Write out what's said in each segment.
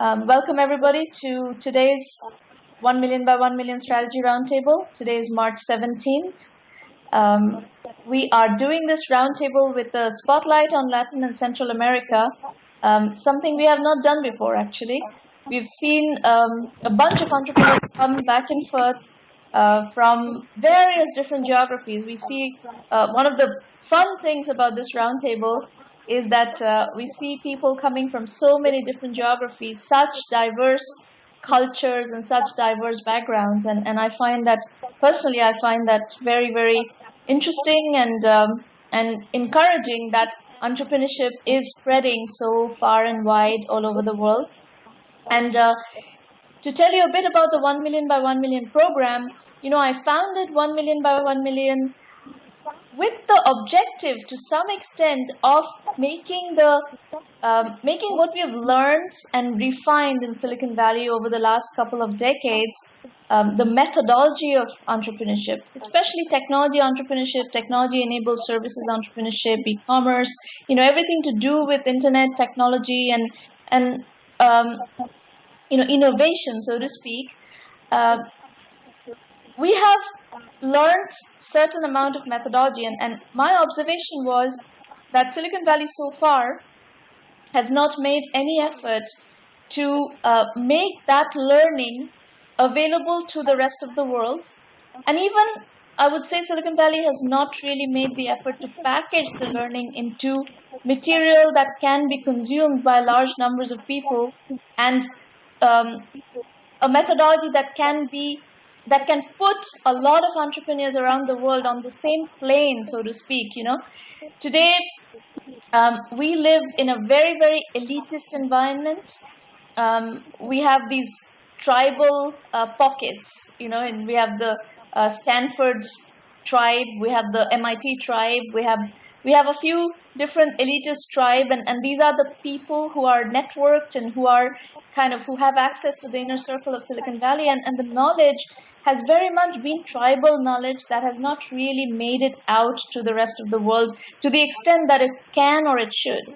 Welcome everybody to today's 1 Million by 1 Million Strategy Roundtable. Today is March 17th. We are doing this roundtable with a spotlight on Latin and Central America, something we have not done before actually. We've seen a bunch of entrepreneurs come back and forth from various different geographies. We see one of the fun things about this roundtable is that we see people coming from so many different geographies, such diverse cultures and such diverse backgrounds. And I find that, personally, I find that very, very interesting and encouraging that entrepreneurship is spreading so far and wide all over the world. And to tell you a bit about the 1 Million by 1 Million program, you know, I founded 1 Million by 1 Million with the objective, to some extent, of making what we have learned and refined in Silicon Valley over the last couple of decades, the methodology of entrepreneurship, especially technology entrepreneurship, technology-enabled services entrepreneurship, e-commerce, you know, everything to do with internet technology and you know, innovation, so to speak. We have learned certain amount of methodology, and my observation was that Silicon Valley so far has not made any effort to make that learning available to the rest of the world. And even, I would say, Silicon Valley has not really made the effort to package the learning into material that can be consumed by large numbers of people, and a methodology that can put a lot of entrepreneurs around the world on the same plane, so to speak. You know, today we live in a very, very elitist environment. We have these tribal pockets, you know, and we have the Stanford tribe, we have the MIT tribe, we have a few different elitist tribe, and these are the people who are networked and who have access to the inner circle of Silicon Valley, and the knowledge has very much been tribal knowledge that has not really made it out to the rest of the world to the extent that it can or it should.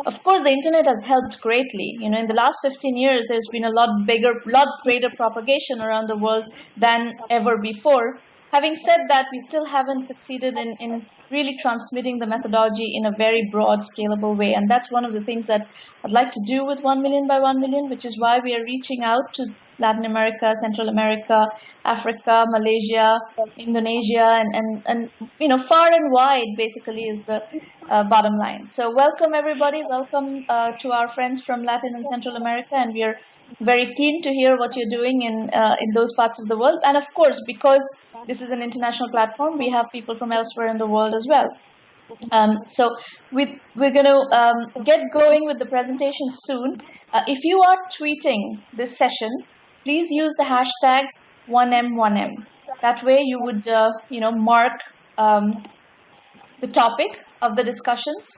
Of course, the internet has helped greatly. You know, in the last 15 years, there's been a lot greater propagation around the world than ever before. Having said that, we still haven't succeeded in really transmitting the methodology in a very broad, scalable way. And that's one of the things that I'd like to do with 1 Million by 1 Million, which is why we are reaching out to Latin America, Central America, Africa, Malaysia, Indonesia, and you know, far and wide, basically, is the bottom line. So welcome, everybody. Welcome to our friends from Latin and Central America, and we are very keen to hear what you're doing in those parts of the world. And of course, because this is an international platform, we have people from elsewhere in the world as well. So we're going to get going with the presentation soon. If you are tweeting this session, please use the hashtag 1M1M. That way you would you know, mark the topic of the discussions,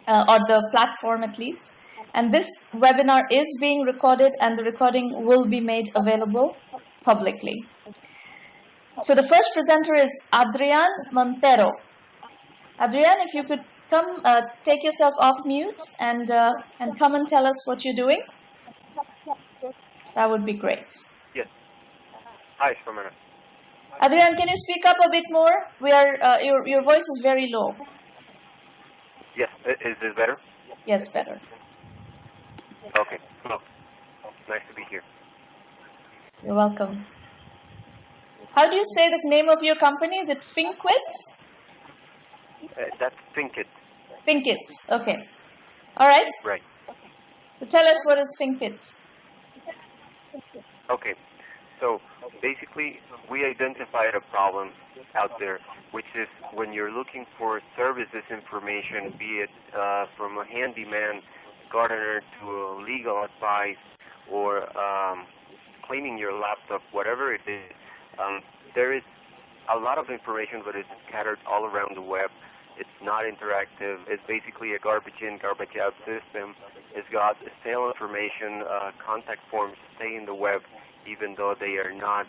or the platform at least. And this webinar is being recorded, and the recording will be made available publicly. So the first presenter is Adrian Montero. Adrian, if you could come, take yourself off mute and come and tell us what you're doing, that would be great. Yes. Hi, Sramana. Adrian, can you speak up a bit more? We are your voice is very low. Yes. Is this better? Yes, better. Okay. Hello. Nice to be here. You're welcome. How do you say the name of your company? Is it Finquit? That's Finkit. Finkit. Okay. All right. Right. So tell us, what is Finkit? Okay. So basically, we identified a problem out there, which is when you're looking for services information, be it from a handyman, gardener, to a legal advice, or cleaning your laptop, whatever it is, there is a lot of information, but it's scattered all around the web. It's not interactive. It's basically a garbage in, garbage out system. It's got stale information, contact forms stay in the web, even though they are not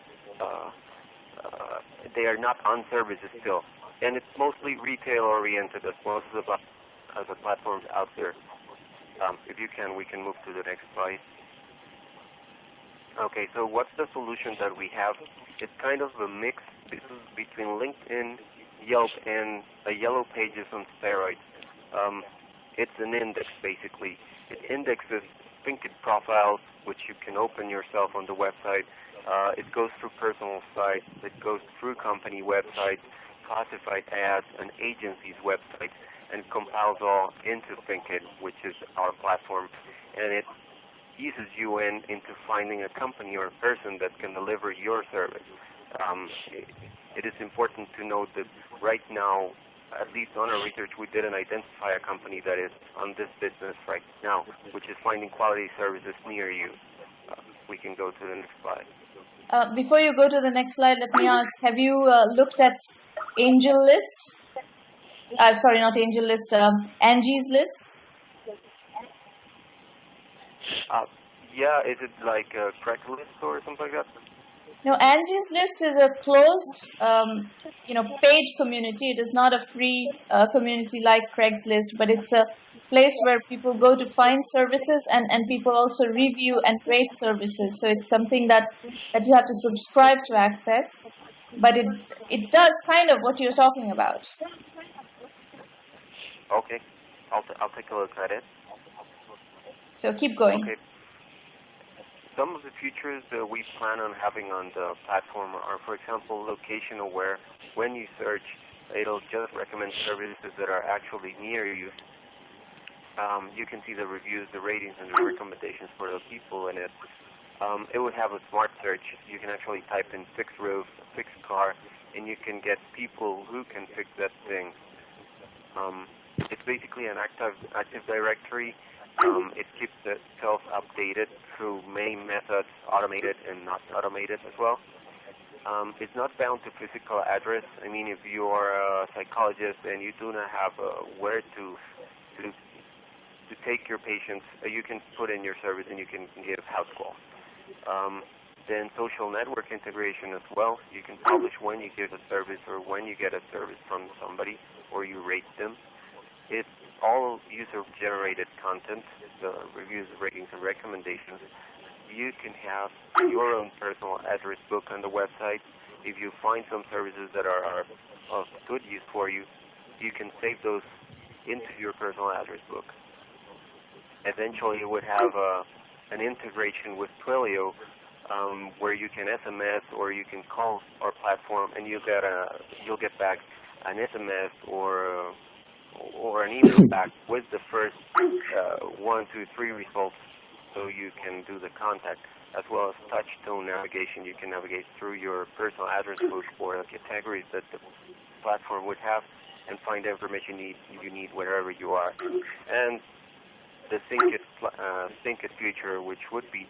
on services still. And it's mostly retail oriented, as most of the platforms out there. If you can, we can move to the next slide. Okay, so what's the solution that we have? It's kind of a mix between LinkedIn, Yelp, and a Yellow Pages on steroids. It's an index, basically. It indexes Thinkit profiles, which you can open yourself on the website. It goes through personal sites. It goes through company websites, classified ads, and agencies' websites, and compiles all into Thinkit, which is our platform. And it eases you into finding a company or a person that can deliver your service. It is important to note that right now, at least on our research, we didn't identify a company that is on this business right now, which is finding quality services near you. We can go to the next slide. Before you go to the next slide, let me ask, have you looked at Angel List? Sorry, not Angel List, Angie's List? Yeah, is it like a Craigslist or something like that? No, Angie's List is a closed, paid community. It is not a free community like Craigslist, but it's a place where people go to find services, and people also review and rate services. So it's something that you have to subscribe to access, but it does kind of what you're talking about. Okay, I'll take a look at it. So keep going. Okay. Some of the features that we plan on having on the platform are, for example, location aware. When you search, it'll just recommend services that are actually near you. You can see the reviews, the ratings, and the recommendations for the people in it. It would have a smart search. You can actually type in fix roof, fix car, and you can get people who can fix that thing. It's basically an active directory. It keeps itself updated through many methods, automated and not automated as well. It's not bound to physical address. I mean, if you are a psychologist and you do not have where to take your patients, you can put in your service and you can give house calls. Then social network integration as well. You can publish when you give a service or when you get a service from somebody or you rate them. It's all user-generated content, the reviews, ratings, and recommendations. You can have your own personal address book on the website. If you find some services that are of good use for you, you can save those into your personal address book. Eventually, it would have an integration with Twilio, where you can SMS or you can call our platform, and you'll get back an SMS or an email back with the first 1, 2, 3 results, so you can do the contact, as well as touch tone navigation. You can navigate through your personal address book or the categories that the platform would have and find the information you need wherever you are. And the Thinkit feature, which would be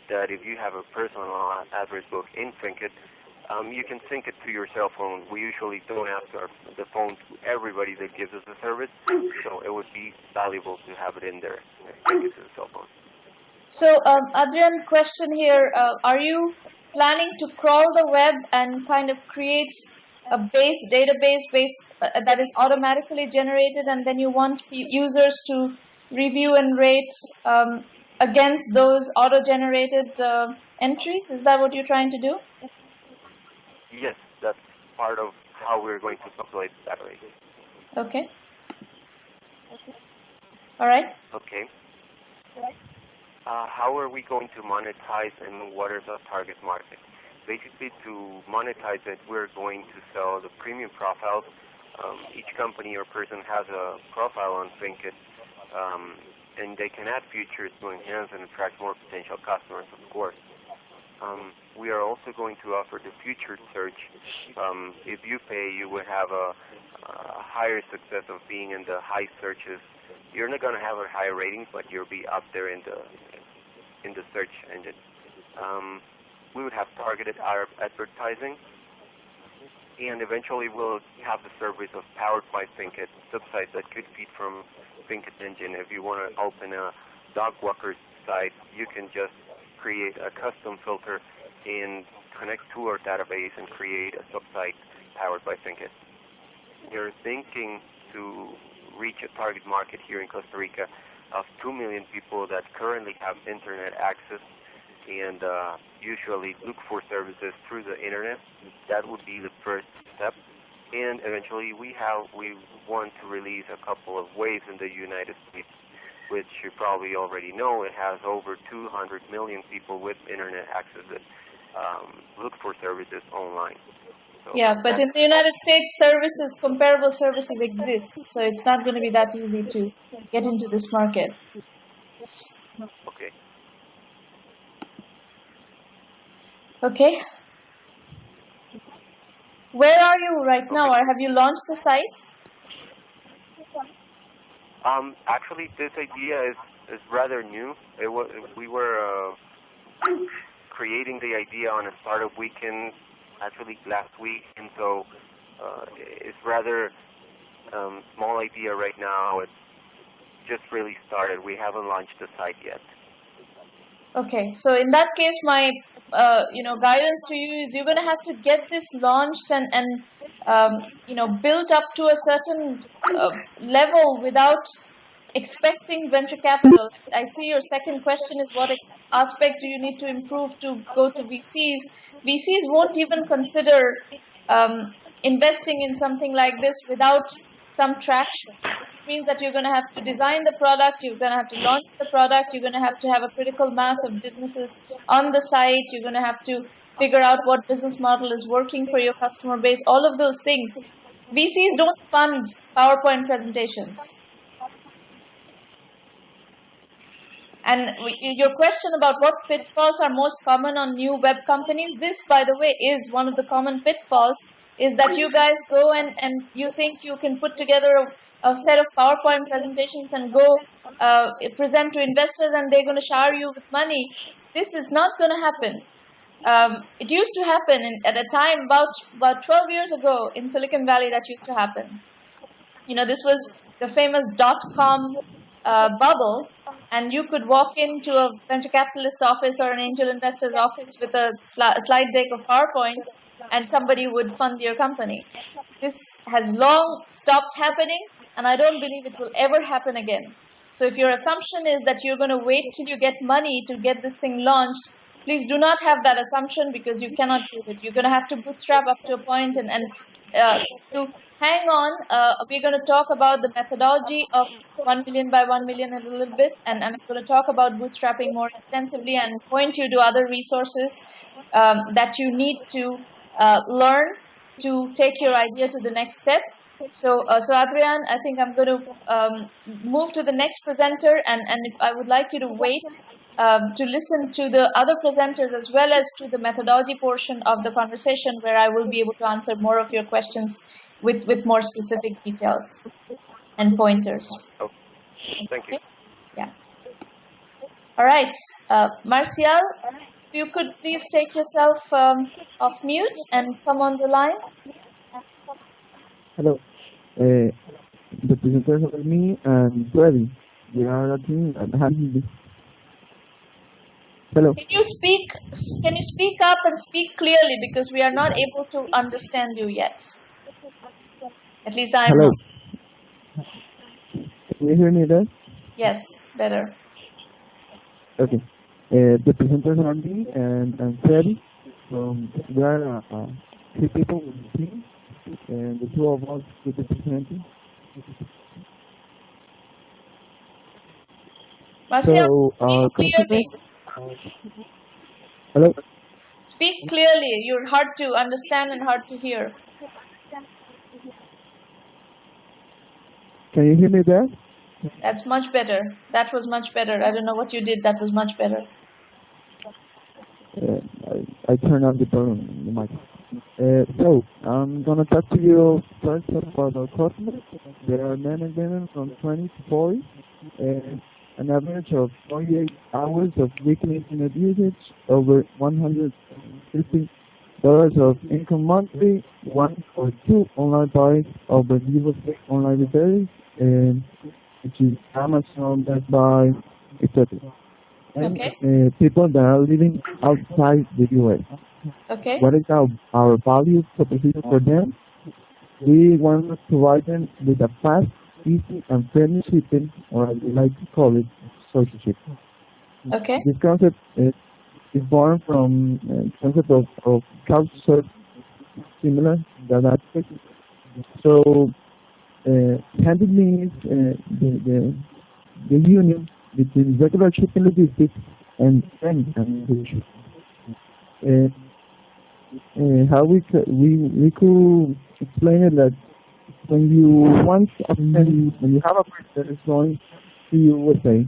that if you have a personal address book in Thinkit, you can sync it to your cell phone. We usually don't ask the phone to everybody that gives us a service, so it would be valuable to have it in there, sync it to the cell phone. So, Adrian, question here. Are you planning to crawl the web and kind of create a database that is automatically generated, and then you want users to review and rate against those auto-generated entries? Is that what you're trying to do? Yes, that's part of how we're going to populate the database. Okay. All right. Okay. How are we going to monetize, and what is our target market? Basically, to monetize it, we're going to sell the premium profiles. Each company or person has a profile on Thinkit, and they can add features to enhance and attract more potential customers, of course. We are also going to offer the featured search. If you pay, you would have a higher success of being in the high searches. You're not going to have a high rating, but you'll be up there in the search engine. We would have targeted advertising, and eventually we'll have the service of Powered by Thinkit, subsites that could feed from Thinkit engine. If you want to open a dog walker site, you can just create a custom filter and connect to our database and create a subsite powered by Thinkit. You're thinking to reach a target market here in Costa Rica. of 2 million people that currently have internet access and usually look for services through the internet. That would be the first step. And eventually we want to release a couple of waves in the United States, which you probably already know. It has over 200 million people with internet access that look for services online. So yeah, but in the United States, comparable services exist, so it's not going to be that easy to get into this market. Okay. Okay. Where are you right now, or have you launched the site? Actually, this idea is rather new. We were creating the idea on a startup weekend, actually last week, and so it's rather small idea right now. It's just really started. We haven't launched the site yet. Okay, so in that case, my guidance to you is you're going to have to get this launched and built up to a certain level without expecting venture capital. I see your second question is what aspects do you need to improve to go to VCs. VCs won't even consider investing in something like this without some traction. It means that you're going to have to design the product, you're going to have to launch the product, you're going to have a critical mass of businesses on the site, you're going to have to figure out what business model is working for your customer base, all of those things. VCs don't fund PowerPoint presentations. And your question about what pitfalls are most common on new web companies, this, by the way, is one of the common pitfalls, is that you guys go and you think you can put together a set of PowerPoint presentations and go present to investors and they're going to shower you with money. This is not going to happen. It used to happen at a time about 12 years ago in Silicon Valley. That used to happen. This was the famous .com bubble, and you could walk into a venture capitalist office or an angel investor's office with a slide deck of PowerPoints, and somebody would fund your company. This has long stopped happening, and I don't believe it will ever happen again. So if your assumption is that you're going to wait till you get money to get this thing launched, please do not have that assumption, because you cannot do it. You're going to have to bootstrap up to a point and to hang on. We're going to talk about the methodology of 1 million by 1 million in a little bit, and I'm going to talk about bootstrapping more extensively and point you to other resources that you need to learn to take your idea to the next step. So Adrian, I think I'm going to move to the next presenter, and I would like you to wait to listen to the other presenters as well as to the methodology portion of the conversation, where I will be able to answer more of your questions with more specific details and pointers. Oh, thank you. Okay? Yeah. All right, Marcial, if you could please take yourself off mute and come on the line. Hello. The presenters are me and Freddy. We are a team and handling this. Hello. Can you speak up and speak clearly, because we are not able to understand you yet. At least I am. Hello. not. Can you hear me there? Yes, better. Okay. The presenters are me and Freddy. We are 3 people in the team, and the 2 of us will be presenting. Marcial, speak clearly. Hello. Speak clearly. You're hard to understand and hard to hear. Can you hear me there? That's much better. That was much better. I don't know what you did. That was much better. I turned on the mic. So I'm gonna talk to you first about our customers. There are men and women from 20 to 40, an average of 48 hours of weekly internet usage, over $150 of income monthly, 1 or 2 online buys over US online retailers, which is Amazon, Best Buy, etc. And Okay. People that are living outside the US. Okay. What is our value proposition for them? We want to provide them with a fast easy and friendly shipping, or as we like to call it, social shipping. Okay. This concept is born from the concept of couch surfing, similar to that aspect. So, handed means the union between regular shipping logistics and friendly communication. How we could explain it that when you want a friend, when you have a friend that is going to USA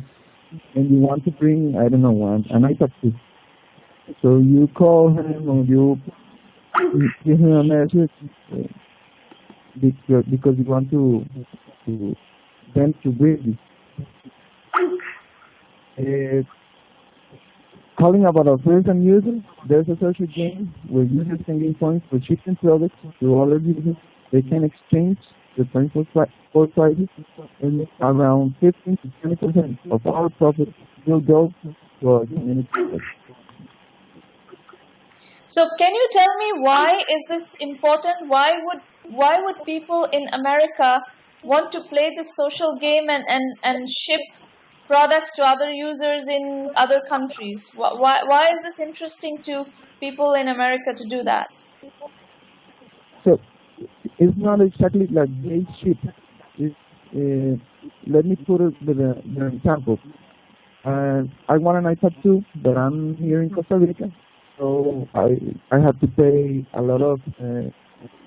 and you want to bring, I don't know, an iPad 2, so you call him or you give him a message because you want to them to bring it. Calling about our friends and users, there's a social game where users can gain points for shipping products to other users. They can exchange the points for prices, and around 15 to 20% of our profit will go to our community. So can you tell me why is this important? Why would people in America want to play this social game and ship products to other users in other countries? Why is this interesting to people in America to do that? So it's not exactly like they ship. Let me put it with an example. I want an iPad 2, but I'm here in Costa Rica, so I have to pay a lot of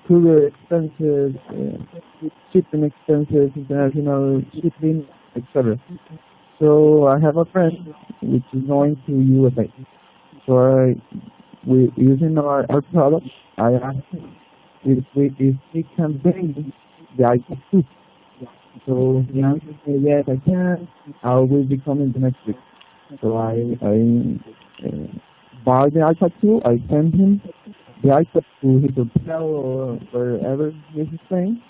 courier expenses, shipping expenses, international shipping, etc. So I have a friend which is going to USA. So we using our product. I asked him if he can bring the iPad 2. So he answered me, yes, I can. I will be coming the next week. So I buy the iPad 2. I send him the iPad to his hotel or wherever he is staying.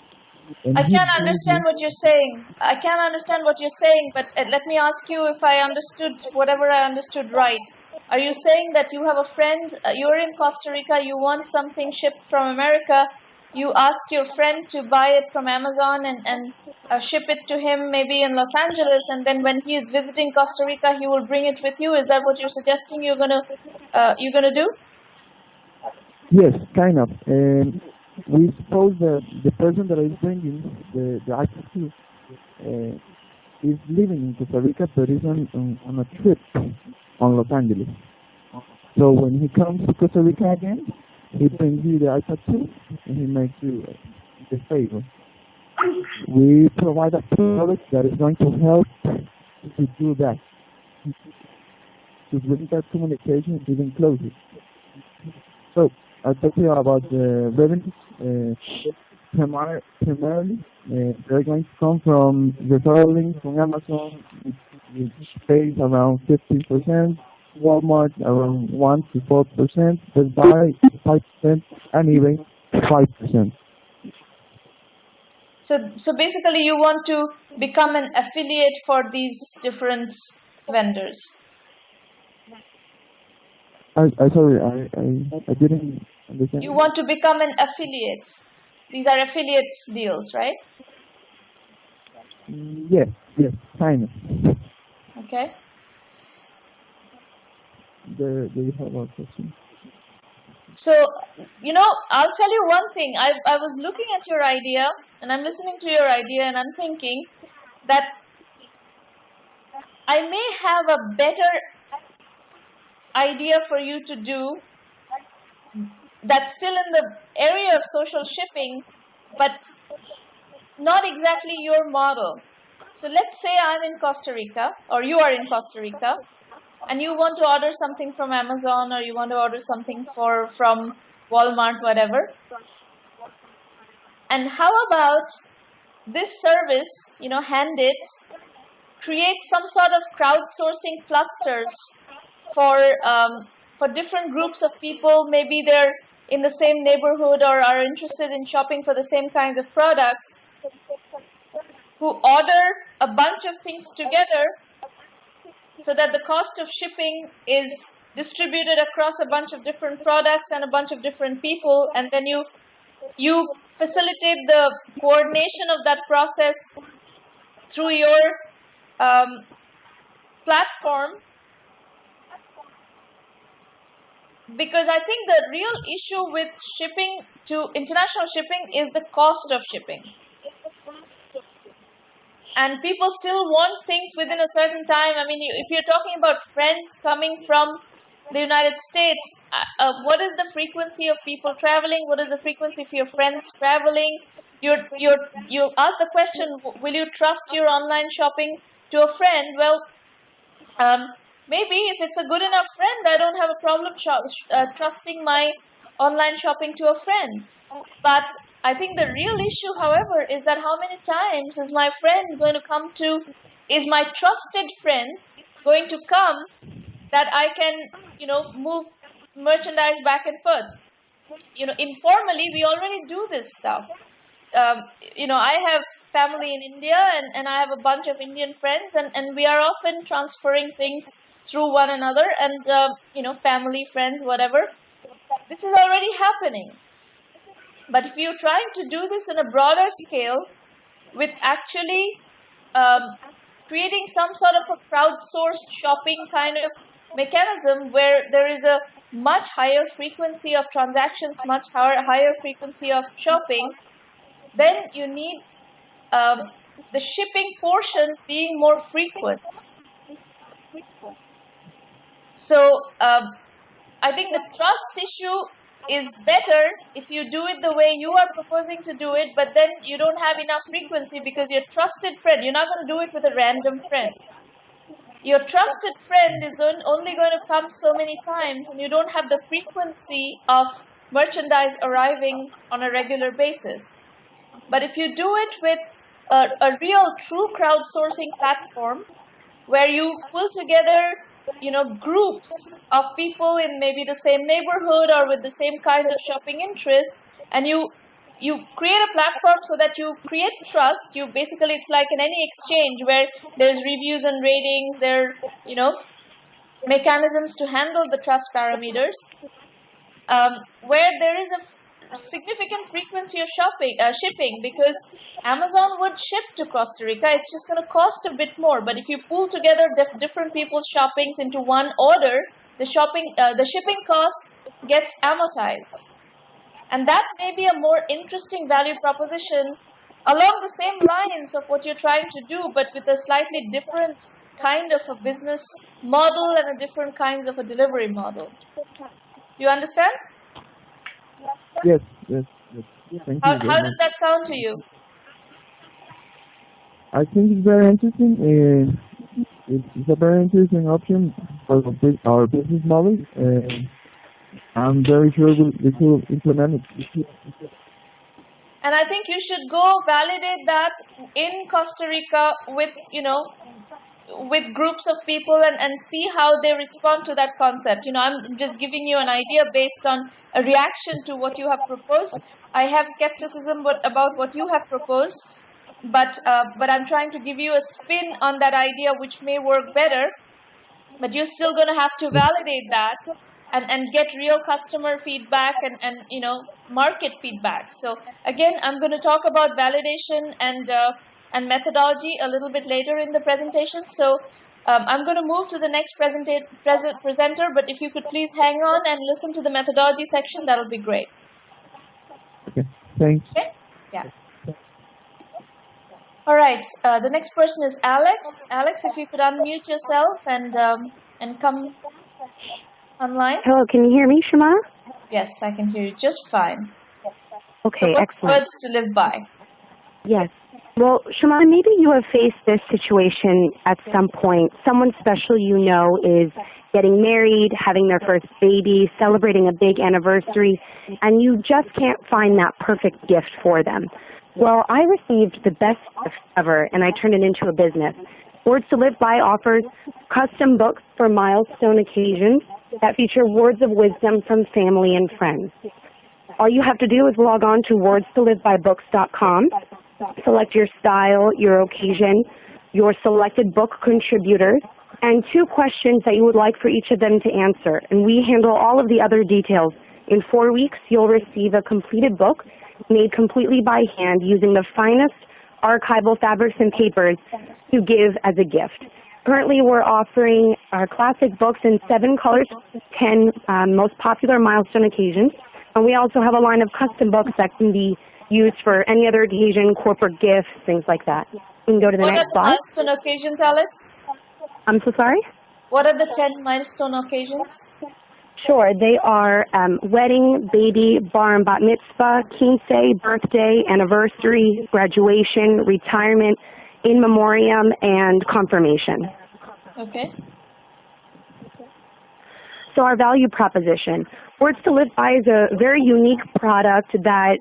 I can't understand what you're saying. I can't understand what you're saying, but let me ask you if I understood whatever I understood right. Are you saying that you have a friend, you're in Costa Rica, you want something shipped from America, you ask your friend to buy it from Amazon and ship it to him maybe in Los Angeles, and then when he is visiting Costa Rica, he will bring it with you? Is that what you're suggesting you're gonna do? Yes, kind of. We suppose that the person that is bringing the iPad 2 is living in Costa Rica, but is on a trip on Los Angeles. So when he comes to Costa Rica again, he brings you the iPad 2 and he makes you the favor. We provide a product that is going to help to do that, to bring that communication even closer. So I'll talk to you about the revenues. Primarily, they're going to come from referral from Amazon, which pays around 15%, Walmart around 1 to 4%, Best Buy 5%, and eBay 5%. So basically, you want to become an affiliate for these different vendors. Sorry, I didn't understand. You want to become an affiliate. These are affiliate deals, right? Yes, kind of. Okay. Do you have a question? So, I'll tell you one thing. I was looking at your idea, and I'm listening to your idea, and I'm thinking that I may have a better idea for you to do that's still in the area of social shipping, but not exactly your model. So let's say I'm in Costa Rica, or you are in Costa Rica, and you want to order something from Amazon, or you want to order something from Walmart, whatever. And how about this service, Handit, create some sort of crowdsourcing clusters for different groups of people. Maybe they're in the same neighborhood or are interested in shopping for the same kinds of products, who order a bunch of things together so that the cost of shipping is distributed across a bunch of different products and a bunch of different people, and then you facilitate the coordination of that process through your platform, because I think the real issue with shipping to international shipping is the cost of shipping. And people still want things within a certain time. I mean, if you're talking about friends coming from the United States, what is the frequency of people traveling? What is the frequency of your friends traveling? You ask the question, will you trust your online shopping to a friend? Well, maybe if it's a good enough friend, I don't have a problem trusting my online shopping to a friend. But I think the real issue, however, is that how many times is my friend going to come to, is my trusted friend going to come that I can, move merchandise back and forth? Informally, we already do this stuff. I have family in India and I have a bunch of Indian friends, and we are often transferring things through one another and, family, friends, whatever. This is already happening. But if you're trying to do this on a broader scale with actually creating some sort of a crowdsourced shopping kind of mechanism where there is a much higher frequency of transactions, much higher frequency of shopping, then you need the shipping portion being more frequent. So I think the trust issue is better if you do it the way you are proposing to do it, but then you don't have enough frequency because your trusted friend, you're not going to do it with a random friend. Your trusted friend is only going to come so many times, and you don't have the frequency of merchandise arriving on a regular basis. But if you do it with a real true crowdsourcing platform where you pull together groups of people in maybe the same neighborhood or with the same kinds of shopping interests, and you create a platform so that you create trust. Basically, it's like in any exchange where there's reviews and ratings, there mechanisms to handle the trust parameters, where there is a significant frequency of shipping, because Amazon would ship to Costa Rica. It's just going to cost a bit more, but if you pull together different people's shoppings into one order, the shipping cost gets amortized, and that may be a more interesting value proposition along the same lines of what you're trying to do, but with a slightly different kind of a business model and a different kinds of a delivery model. Do you understand? Yes. Thank you. How does that sound to you? I think it's very interesting. It's a very interesting option for our business model. I'm very sure we will implement it. And I think you should go validate that in Costa Rica with groups of people and see how they respond to that concept. I'm just giving you an idea based on a reaction to what you have proposed. I have skepticism about what you have proposed, but I'm trying to give you a spin on that idea which may work better, but you're still going to have to validate that and get real customer feedback and market feedback. So again, I'm going to talk about validation and methodology a little bit later in the presentation. So I'm going to move to the next presenter, but if you could please hang on and listen to the methodology section, that'll be great. Okay, thanks. Okay? Yeah. All right, the next person is Alex. Alex, if you could unmute yourself and come online. Hello, can you hear me, Sramana? Yes, I can hear you just fine. Okay, so excellent. Words to live by. Yes. Well, Sramana, maybe you have faced this situation at some point. Someone special is getting married, having their first baby, celebrating a big anniversary, and you just can't find that perfect gift for them. Well, I received the best gift ever, and I turned it into a business. Words to Live By offers custom books for milestone occasions that feature words of wisdom from family and friends. All you have to do is log on to wordstolivebybooks.com, select your style, your occasion, your selected book contributors, and 2 questions that you would like for each of them to answer. And we handle all of the other details. In 4 weeks, you'll receive a completed book made completely by hand using the finest archival fabrics and papers to give as a gift. Currently, we're offering our classic books in 7 colors, 10 most popular milestone occasions, and we also have a line of custom books that can be used for any other occasion, corporate gifts, things like that. You can go to the next slide. What are the milestone occasions, Alex? I'm so sorry? What are the 10 milestone occasions? Sure. They are wedding, baby, bar and bat mitzvah, quince, birthday, anniversary, graduation, retirement, in memoriam, and confirmation. Okay. So our value proposition. Words to Live By is a very unique product that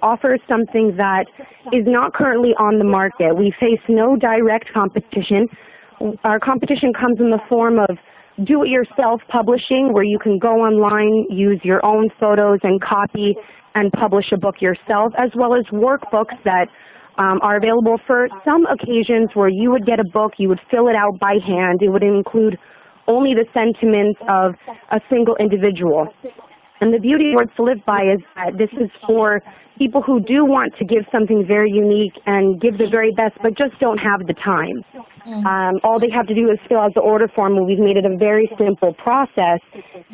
offers something that is not currently on the market. We face no direct competition. Our competition comes in the form of do-it-yourself publishing, where you can go online, use your own photos and copy and publish a book yourself, as well as workbooks that are available for some occasions where you would get a book, you would fill it out by hand. It would include only the sentiments of a single individual. And the beauty of Words to Live By is that this is for people who do want to give something very unique and give the very best, but just don't have the time. All they have to do is fill out the order form, and we've made it a very simple process,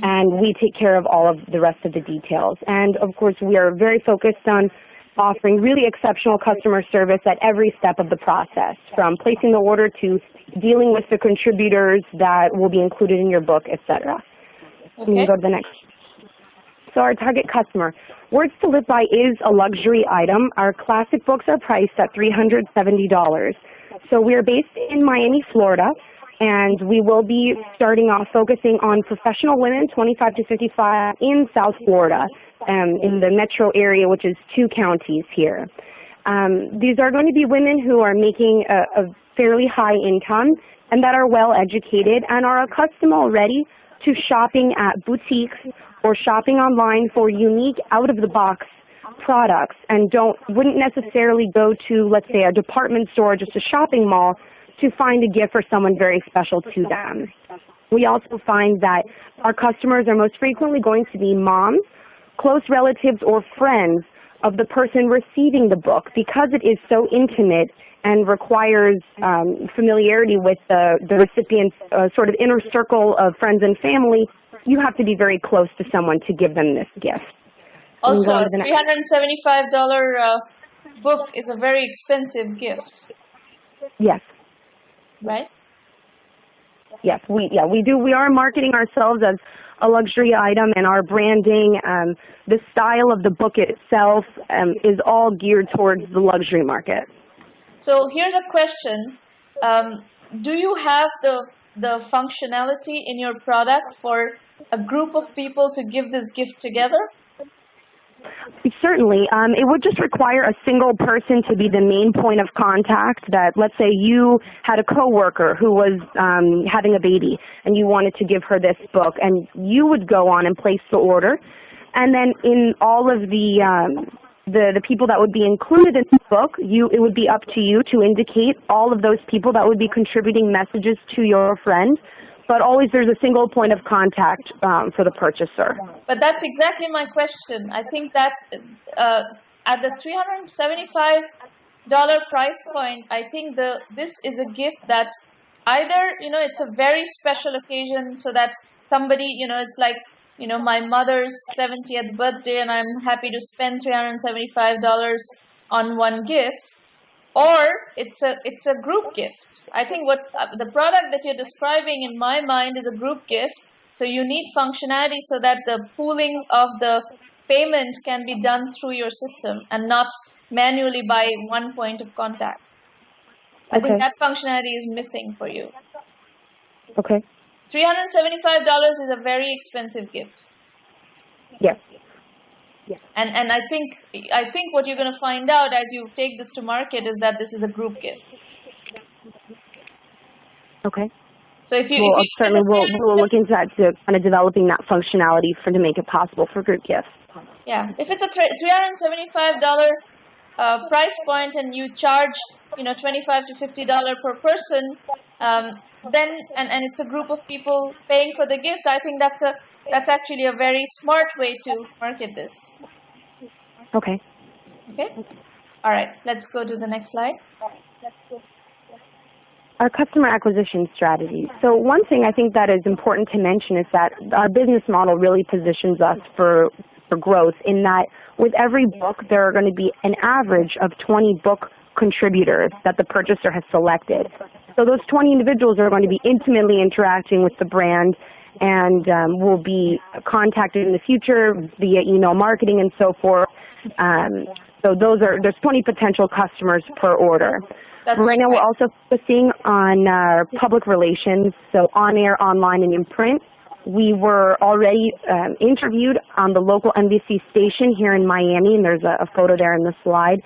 and we take care of all of the rest of the details. And, of course, we are very focused on offering really exceptional customer service at every step of the process, from placing the order to dealing with the contributors that will be included in your book, etc. Okay. You can go to the next. So our target customer. Words to Live By is a luxury item. Our classic books are priced at $370. So we are based in Miami, Florida, and we will be starting off focusing on professional women 25 to 55 in South Florida, in the metro area, which is 2 counties here. These are going to be women who are making a fairly high income and that are well educated and are accustomed already to shopping at boutiques or shopping online for unique out-of-the-box products and wouldn't necessarily go to, let's say, a department store or just a shopping mall to find a gift for someone very special to them. We also find that our customers are most frequently going to be moms, close relatives, or friends of the person receiving the book. Because it is so intimate and requires familiarity with the recipient's sort of inner circle of friends and family, you have to be very close to someone to give them this gift. Also, a $375 book is a very expensive gift. Yes. Right? Yes, we do. We are marketing ourselves as a luxury item, and our branding, the style of the book itself is all geared towards the luxury market. So here's a question. Do you have the functionality in your product for a group of people to give this gift together? Certainly. It would just require a single person to be the main point of contact. That, let's say you had a coworker who was having a baby and you wanted to give her this book, and you would go on and place the order. And then in all of the people that would be included in the book, it would be up to you to indicate all of those people that would be contributing messages to your friend. But always there's a single point of contact for the purchaser. But that's exactly my question. I think that at the $375 price point, I think this is a gift that either, it's a very special occasion so that somebody, it's like, my mother's 70th birthday and I'm happy to spend $375 on one gift. Or it's a group gift. I think what the product that you're describing in my mind is a group gift. So you need functionality so that the pooling of the payment can be done through your system and not manually by one point of contact. I think that functionality is missing for you. Okay. $375 is a very expensive gift. Yes. Yeah. And I think what you're going to find out as you take this to market is that this is a group gift. Okay. So certainly we'll look into that, to kind of developing that functionality to make it possible for group gifts. Yeah. If it's a $375 price point and you charge $25 to $50 per person, then and it's a group of people paying for the gift, I think that's actually a very smart way to market this. Okay. Okay. All right, let's go to the next slide. Our customer acquisition strategy. So one thing I think that is important to mention is that our business model really positions us for growth in that with every book there are going to be an average of 20 book contributors that the purchaser has selected. So those 20 individuals are going to be intimately interacting with the brand and will be contacted in the future via email marketing and so forth. So there's 20 potential customers per order. Right now we're also focusing on public relations, so on-air, online, and in print. We were already interviewed on the local NBC station here in Miami, and there's a photo there in the slide.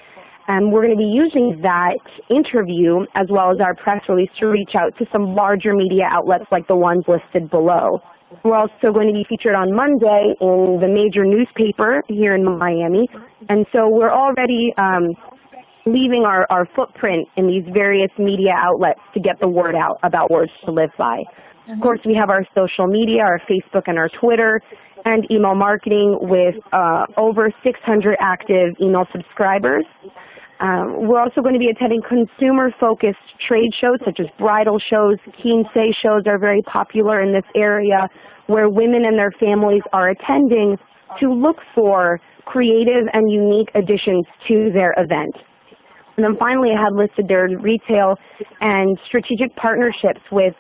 And we're going to be using that interview as well as our press release to reach out to some larger media outlets like the ones listed below. We're also going to be featured on Monday in the major newspaper here in Miami. And so we're already leaving our footprint in these various media outlets to get the word out about Words to Live By. Of course, we have our social media, our Facebook and our Twitter, and email marketing with over 600 active email subscribers. We're also going to be attending consumer-focused trade shows such as bridal shows. Quince shows are very popular in this area where women and their families are attending to look for creative and unique additions to their event. And then finally, I had listed there retail and strategic partnerships with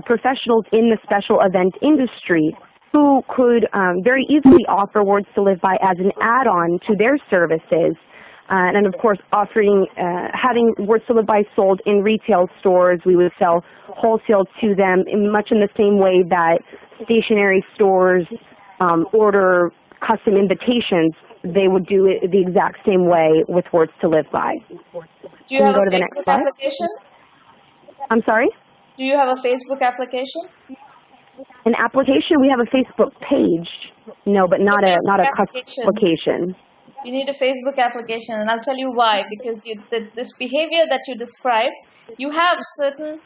professionals in the special event industry who could very easily offer Words to Live By as an add-on to their services. And of course, offering, having Words to Live By sold in retail stores, we would sell wholesale to them much in the same way that stationery stores order custom invitations. They would do it the exact same way with Words to Live By. Do you have a Facebook application? I'm sorry? Do you have a Facebook application? An application? We have a Facebook page. No, but not a custom application. You need a Facebook application, and I'll tell you why. Because this behavior that you described, you have certain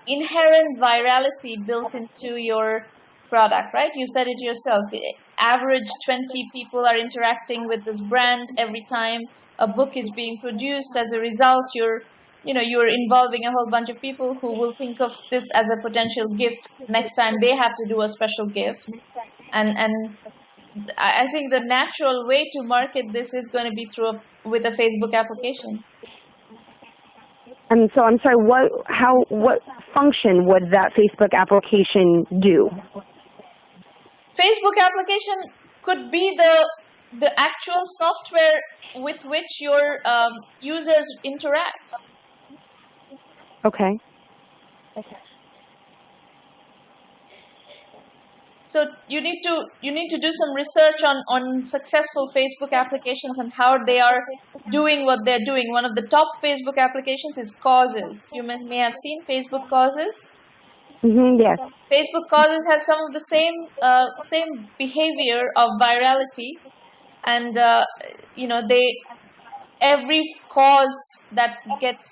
inherent virality built into your product, right? You said it yourself. The average 20 people are interacting with this brand every time a book is being produced. As a result, you're involving a whole bunch of people who will think of this as a potential gift next time they have to do a special gift. And I think the natural way to market this is going to be with a Facebook application. And so I'm sorry, what function would that Facebook application do? Facebook application could be the actual software with which your users interact. Okay. So you need to do some research on successful Facebook applications and how they are doing what they're doing. One of the top Facebook applications is Causes. You may have seen Facebook Causes. Yes. Facebook Causes has some of the same behavior of virality, and every cause that gets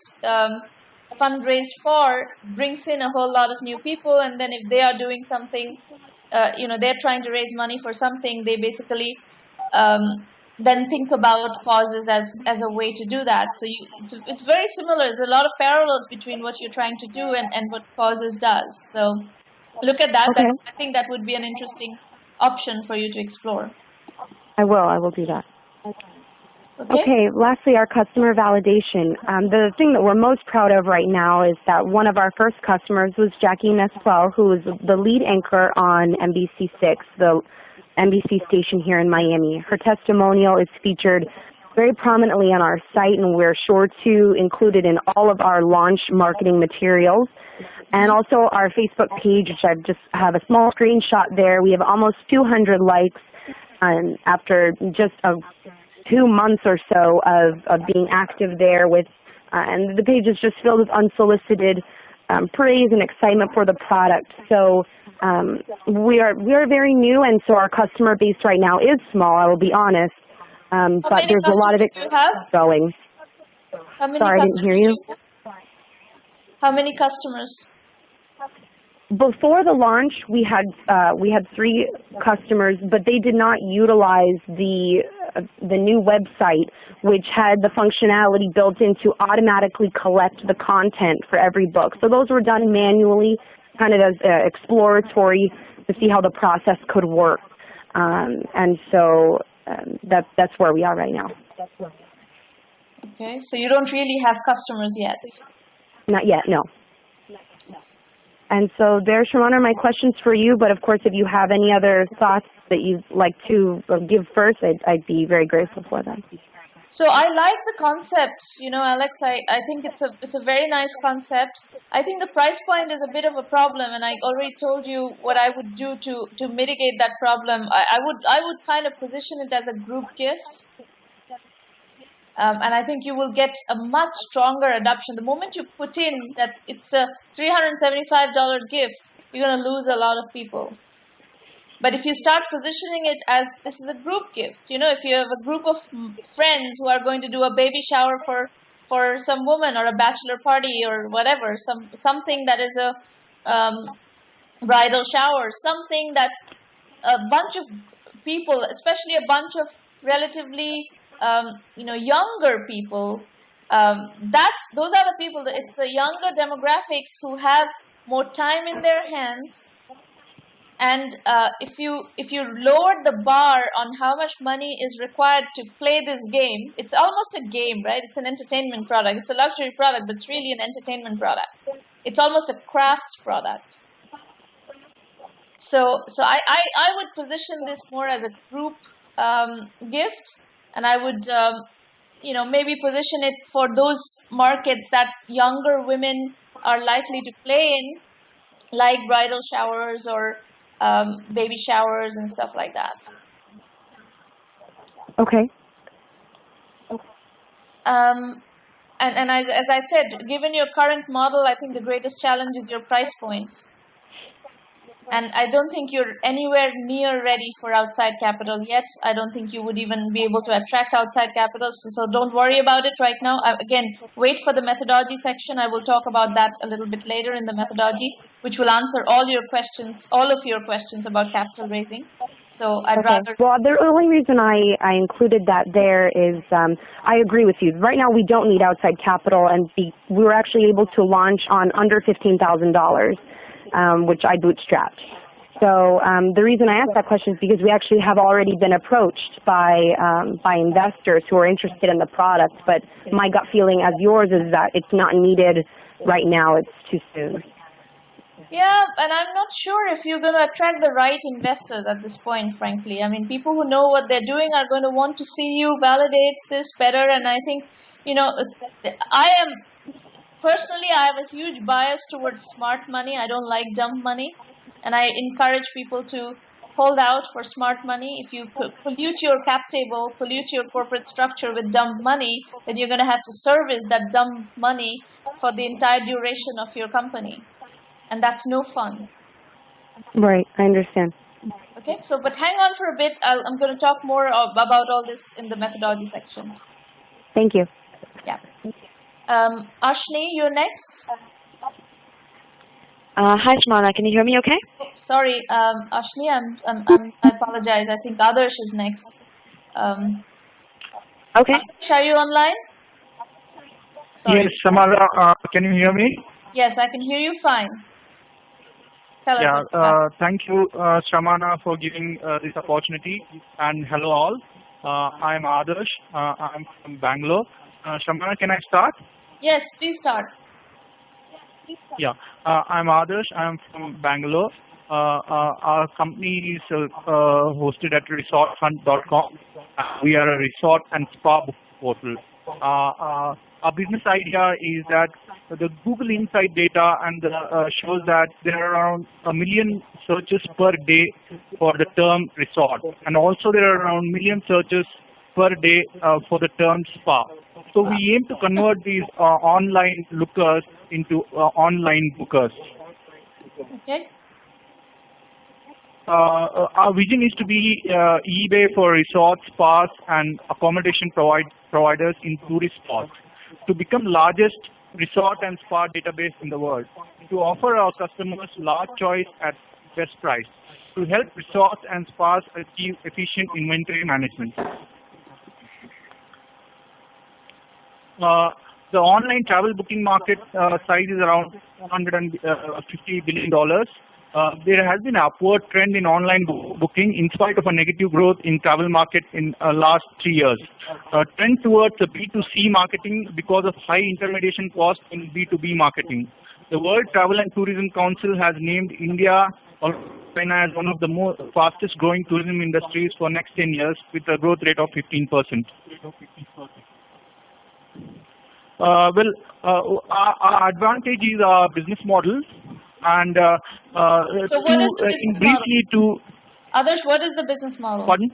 fundraised for brings in a whole lot of new people, and then if they are doing something, they're trying to raise money for something, they basically then think about Causes as a way to do that. So it's very similar. There's a lot of parallels between what you're trying to do and what Causes does. So look at that. Okay. I think that would be an interesting option for you to explore. I will do that. Okay. Lastly, our customer validation. The thing that we're most proud of right now is that one of our first customers was Jackie Nesquel, who is the lead anchor on NBC6, the NBC station here in Miami. Her testimonial is featured very prominently on our site, and we're sure to include it in all of our launch marketing materials. And also our Facebook page, which I just have a small screenshot there. We have almost 200 likes after just 2 months or so of being active there with, and the page is just filled with unsolicited praise and excitement for the product. So we are very new, and so our customer base right now is small, I will be honest, but there's a lot of it going. Sorry, I didn't hear you. How many customers? Before the launch, we had 3 customers, but they did not utilize the the new website, which had the functionality built in to automatically collect the content for every book. So those were done manually, kind of as exploratory to see how the process could work. And so that's where we are right now. Okay, so you don't really have customers yet? Not yet, no. And so there, Sramana, are my questions for you, but of course if you have any other thoughts that you'd like to give first, I'd be very grateful for them. So I like the concept, you know, Alex. I think it's a very nice concept. I think the price point is a bit of a problem, and I already told you what I would do to mitigate that problem. I would kind of position it as a group gift. And I think you will get a much stronger adoption. The moment you put in that it's a $375 gift, you're going to lose a lot of people. But if you start positioning it as this is a group gift, you know, if you have a group of friends who are going to do a baby shower for some woman or a bachelor party or whatever, something that is a bridal shower, something that a bunch of people, especially a bunch of relatively you know, younger people, those are the people. It's the younger demographics who have more time in their hands. And if you lower the bar on how much money is required to play this game, it's almost a game, right? It's an entertainment product. It's a luxury product, but it's really an entertainment product. It's almost a crafts product. So I would position this more as a group gift. And I would, you know, maybe position it for those markets that younger women are likely to play in, like bridal showers or baby showers and stuff like that. Okay. And as I said, given your current model, I think the greatest challenge is your price point. And I don't think you're anywhere near ready for outside capital yet. I don't think you would even be able to attract outside capital. So don't worry about it right now. Again, wait for the methodology section. I will talk about that a little bit later in the methodology, which will answer all of your questions about capital raising. So I'd rather... Well, the only reason I included that there is I agree with you. Right now we don't need outside capital, and we were actually able to launch on under $15,000. Which I bootstrapped. So the reason I asked that question is because we actually have already been approached by investors who are interested in the product, but my gut feeling as yours is that it's not needed right now, it's too soon. Yeah, and I'm not sure if you're going to attract the right investors at this point, frankly. I mean, people who know what they're doing are going to want to see you validate this better, and I think, you know, Personally, I have a huge bias towards smart money. I don't like dumb money. And I encourage people to hold out for smart money. If you pollute your cap table, pollute your corporate structure with dumb money, then you're going to have to service that dumb money for the entire duration of your company. And that's no fun. Right, I understand. Okay, so but hang on for a bit. I'm going to talk more about all this in the methodology section. Thank you. Yeah. Ashni, you're next. Hi, Sramana. Can you hear me okay? Oh, sorry, Ashni, I apologize. I think Adarsh is next. Okay. Adarsh, are you online? Sorry. Yes, Sramana, can you hear me? Yes, I can hear you fine. Tell Yeah, us. thank you, Sramana, for giving this opportunity. And hello all. I'm Adarsh. I'm from Bangalore. Sramana, can I start? Yes, please start. Yeah, I'm Adarsh. I'm from Bangalore. Our company is hosted at resorthunt.com. We are a resort and spa portal. Our business idea is that the Google Insight data and shows that there are around 1 million searches per day for the term resort, and also there are around 1 million searches per day for the term spa. So we aim to convert these online lookers into online bookers. Okay. Our vision is to be eBay for resorts, spas, and accommodation providers in tourist spots, to become largest resort and spa database in the world, to offer our customers large choice at best price, to help resorts and spas achieve efficient inventory management. The online travel booking market size is around $150 billion. There has been an upward trend in online booking in spite of a negative growth in travel market in last 3 years. Trend towards a B2C marketing because of high intermediation cost in B2B marketing. The World Travel and Tourism Council has named India or China as one of the most fastest growing tourism industries for next 10 years with a growth rate of 15%. Our advantage is our business model, and so what is the business briefly model? Adarsh, what is the business model? Pardon?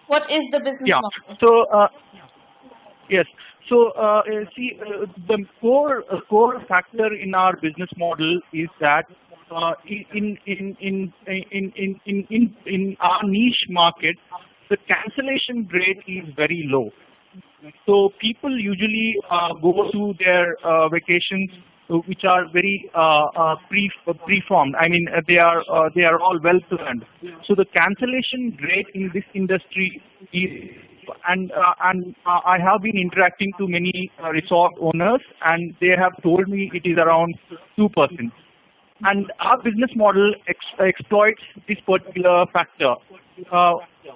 What is the business model? So yes. So see, the core factor in our business model is that in our niche market, the cancellation rate is very low. So people usually go to their vacations which are very preformed. I mean, they are all well planned. So the cancellation rate in this industry is, and I have been interacting to many resort owners, and they have told me it is around 2%. And our business model exploits this particular factor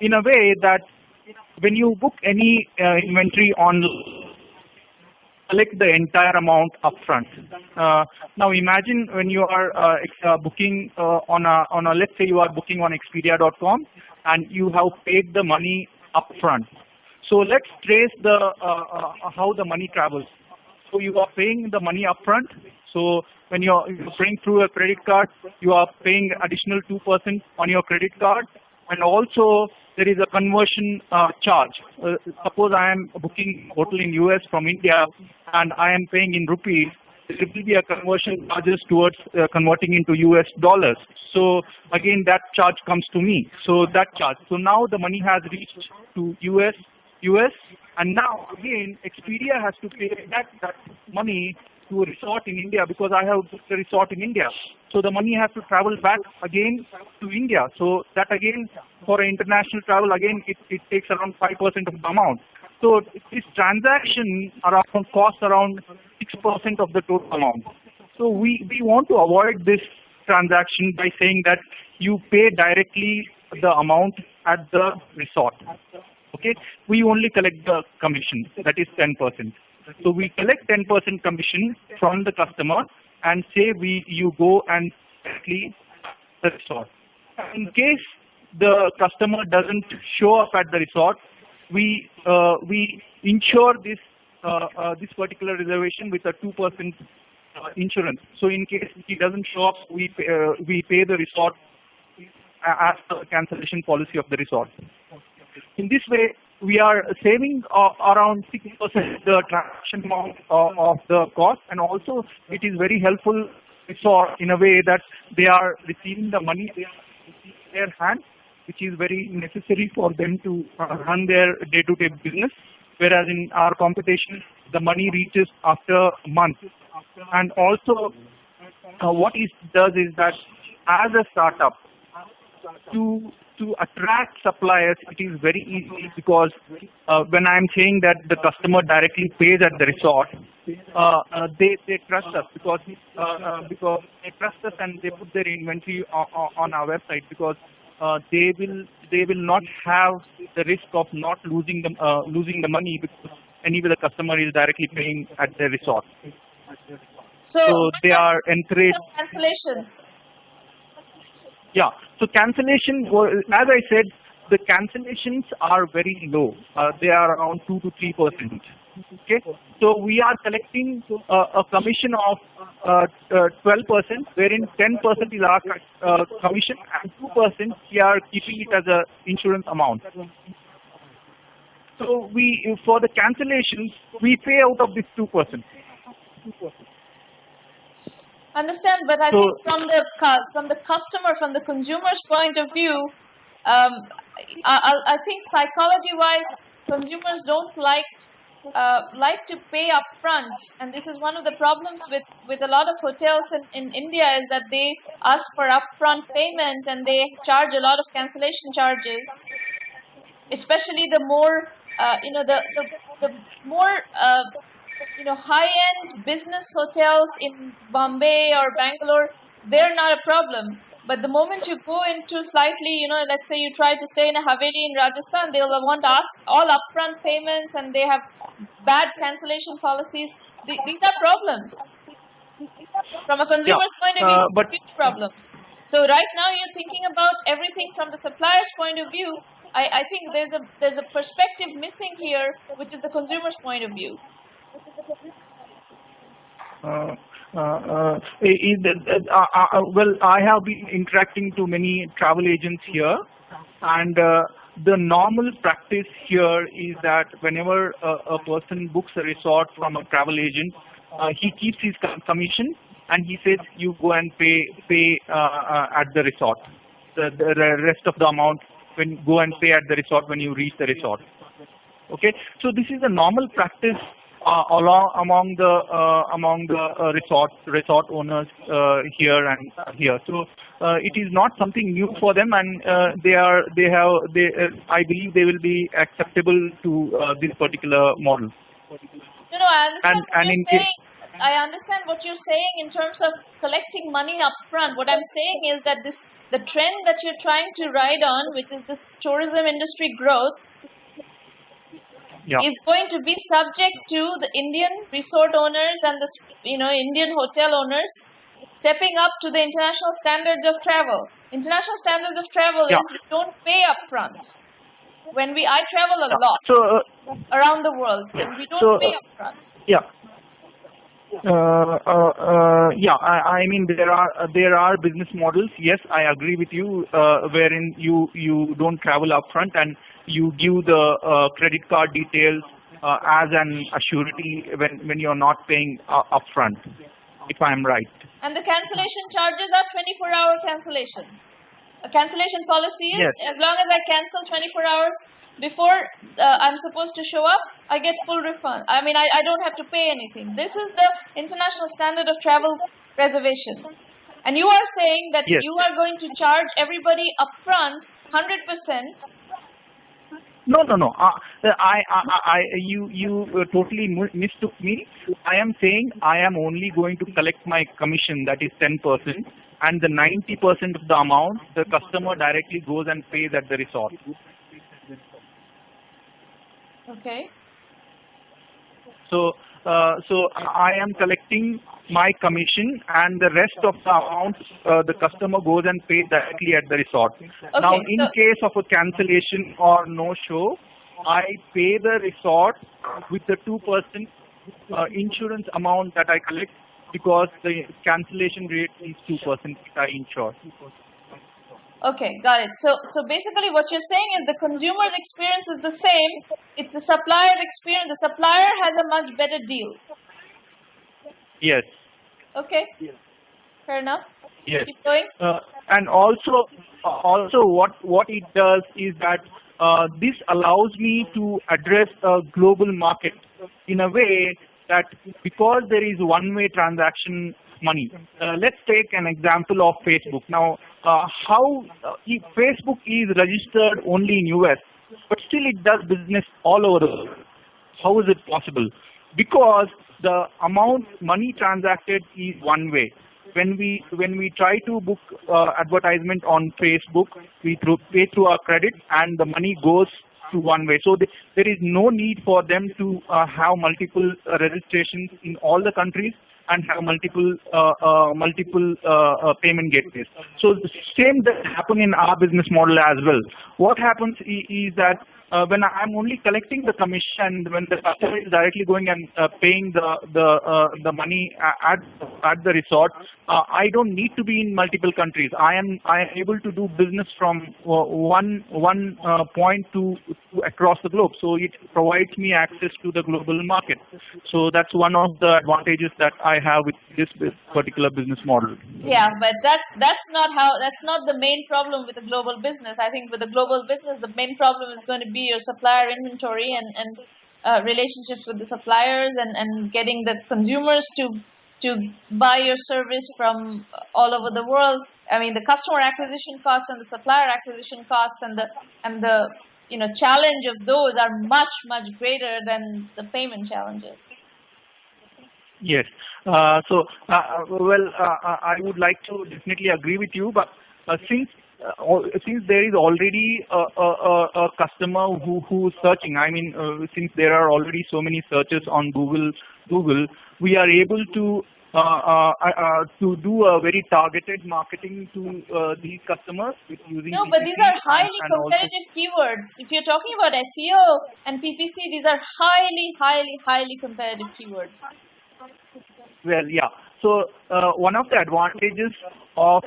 in a way that when you book any inventory on, collect the entire amount upfront. Now imagine when you are booking on a, let's say you are booking on Expedia.com and you have paid the money upfront. So let's trace the how the money travels. So you are paying the money upfront. So when you're paying through a credit card, you are paying additional 2% on your credit card, and also there is a conversion charge. Suppose I am booking hotel in US from India and I am paying in rupees, there will be a conversion charges towards converting into US dollars. So again, that charge comes to me. So that charge. So now the money has reached to US, and now again Expedia has to pay that money to a resort in India because I have booked a resort in India. So the money has to travel back again to India. So that again, for international travel, again, it takes around 5% of the amount. So this transaction costs around 6% of the total amount. So we want to avoid this transaction by saying that you pay directly the amount at the resort. Okay, we only collect the commission, that is 10%. So we collect 10% commission from the customer and say you go and directly the resort. In case the customer doesn't show up at the resort, we insure this particular reservation with a 2% insurance. So in case he doesn't show up, we pay the resort as the cancellation policy of the resort. In this way, we are saving around 6% the transaction amount of the cost, and also it is very helpful resort in a way that they are receiving the money in their hand, which is very necessary for them to run their day-to-day business. Whereas in our competition, the money reaches after a month. And also, what it does is that as a startup, to attract suppliers, it is very easy because when I am saying that the customer directly pays at the resort, they trust us because they trust us and they put their inventory on our website because they will not have the risk of not losing the money because anyway the customer is directly paying at the resort. So they are encouraged. Cancellations. Yeah. So cancellation, as I said, the cancellations are very low. They are around 2 to 3%. Okay. So we are collecting a commission of 12%, wherein 10% is our commission, and 2% we are keeping it as a insurance amount. So for the cancellations, we pay out of this 2%. Understand, but I think from the customer, from the consumer's point of view, I think psychology-wise, consumers don't like to pay upfront, and this is one of the problems with a lot of hotels in India is that they ask for upfront payment and they charge a lot of cancellation charges, especially the more the more high-end business hotels in Bombay or Bangalore, they're not a problem. But the moment you go into slightly, let's say you try to stay in a Haveli in Rajasthan, they'll want to ask all upfront payments, and they have bad cancellation policies. These are problems. From a consumer's point of view, but huge problems. So right now you're thinking about everything from the supplier's point of view. I think there's a perspective missing here, which is the consumer's point of view. Well, I have been interacting to many travel agents here, and the normal practice here is that whenever a person books a resort from a travel agent, he keeps his commission, and he says you go and pay at the resort. The rest of the amount go and pay at the resort when you reach the resort. Okay, so this is a normal practice among the resort owners here and here. So it is not something new for them, and I believe they will be acceptable to this particular model. No, I understand what you're saying. I understand what you're saying in terms of collecting money up front. What I'm saying is that the trend that you're trying to ride on, which is this tourism industry growth, is going to be subject to the Indian resort owners and the Indian hotel owners stepping up to the international standards of travel. International standards of travel is we don't pay up front. I travel a lot around the world, and we don't pay up front. I mean there are business models. Yes, I agree with you. Wherein you don't travel upfront and you give the credit card details as an assurity when you're not paying upfront. If I am right. And the cancellation charges are 24-hour cancellation. A cancellation policy is as long as I cancel 24 hours before I'm supposed to show up, I get full refund. I mean, I don't have to pay anything. This is the international standard of travel reservation. And you are saying that you are going to charge everybody upfront 100%. No. You totally mistook me. I am saying I am only going to collect my commission, that is 10%, and the 90% of the amount the customer directly goes and pays at the resort. Okay. So I am collecting my commission, and the rest of the amount the customer goes and pays directly at the resort. Okay, now, in case of a cancellation or no show, I pay the resort with the 2% insurance amount that I collect, because the cancellation rate is 2% I insure. Okay, got it. So basically what you're saying is the consumer's experience is the same. It's the supplier's experience. The supplier has a much better deal. Yes. Okay. Fair enough. Yes. Keep going. And also what it does is that this allows me to address a global market in a way that, because there is one-way transaction money. Let's take an example of Facebook. Now, if Facebook is registered only in US, but still it does business all over the world. How is it possible? Because the amount money transacted is one way. When we try to book advertisement on Facebook, we pay through our credit, and the money goes to one way. So there is no need for them to have multiple registrations in all the countries and have multiple payment gateways. So the same does happen in our business model as well. What happens is that when I'm only collecting the commission, when the customer is directly going and paying the money at the resort, I don't need to be in multiple countries. I am able to do business from one point to across the globe. So it provides me access to the global market. So that's one of the advantages that I have with this particular business model. Yeah, but that's not the main problem with a global business. I think with a global business, the main problem is going to be your supplier inventory and relationships with the suppliers and getting the consumers to buy your service from all over the world. I mean, the customer acquisition costs and the supplier acquisition costs and the challenge of those are much greater than the payment challenges. Yes. I would like to definitely agree with you, but since there is already a customer who's searching, I mean, since there are already so many searches on Google, we are able to do a very targeted marketing to these customers using No, but these PPC are highly and also. competitive keywords. If you're talking about SEO and PPC, these are highly competitive keywords. Well, yeah. So one of the advantages of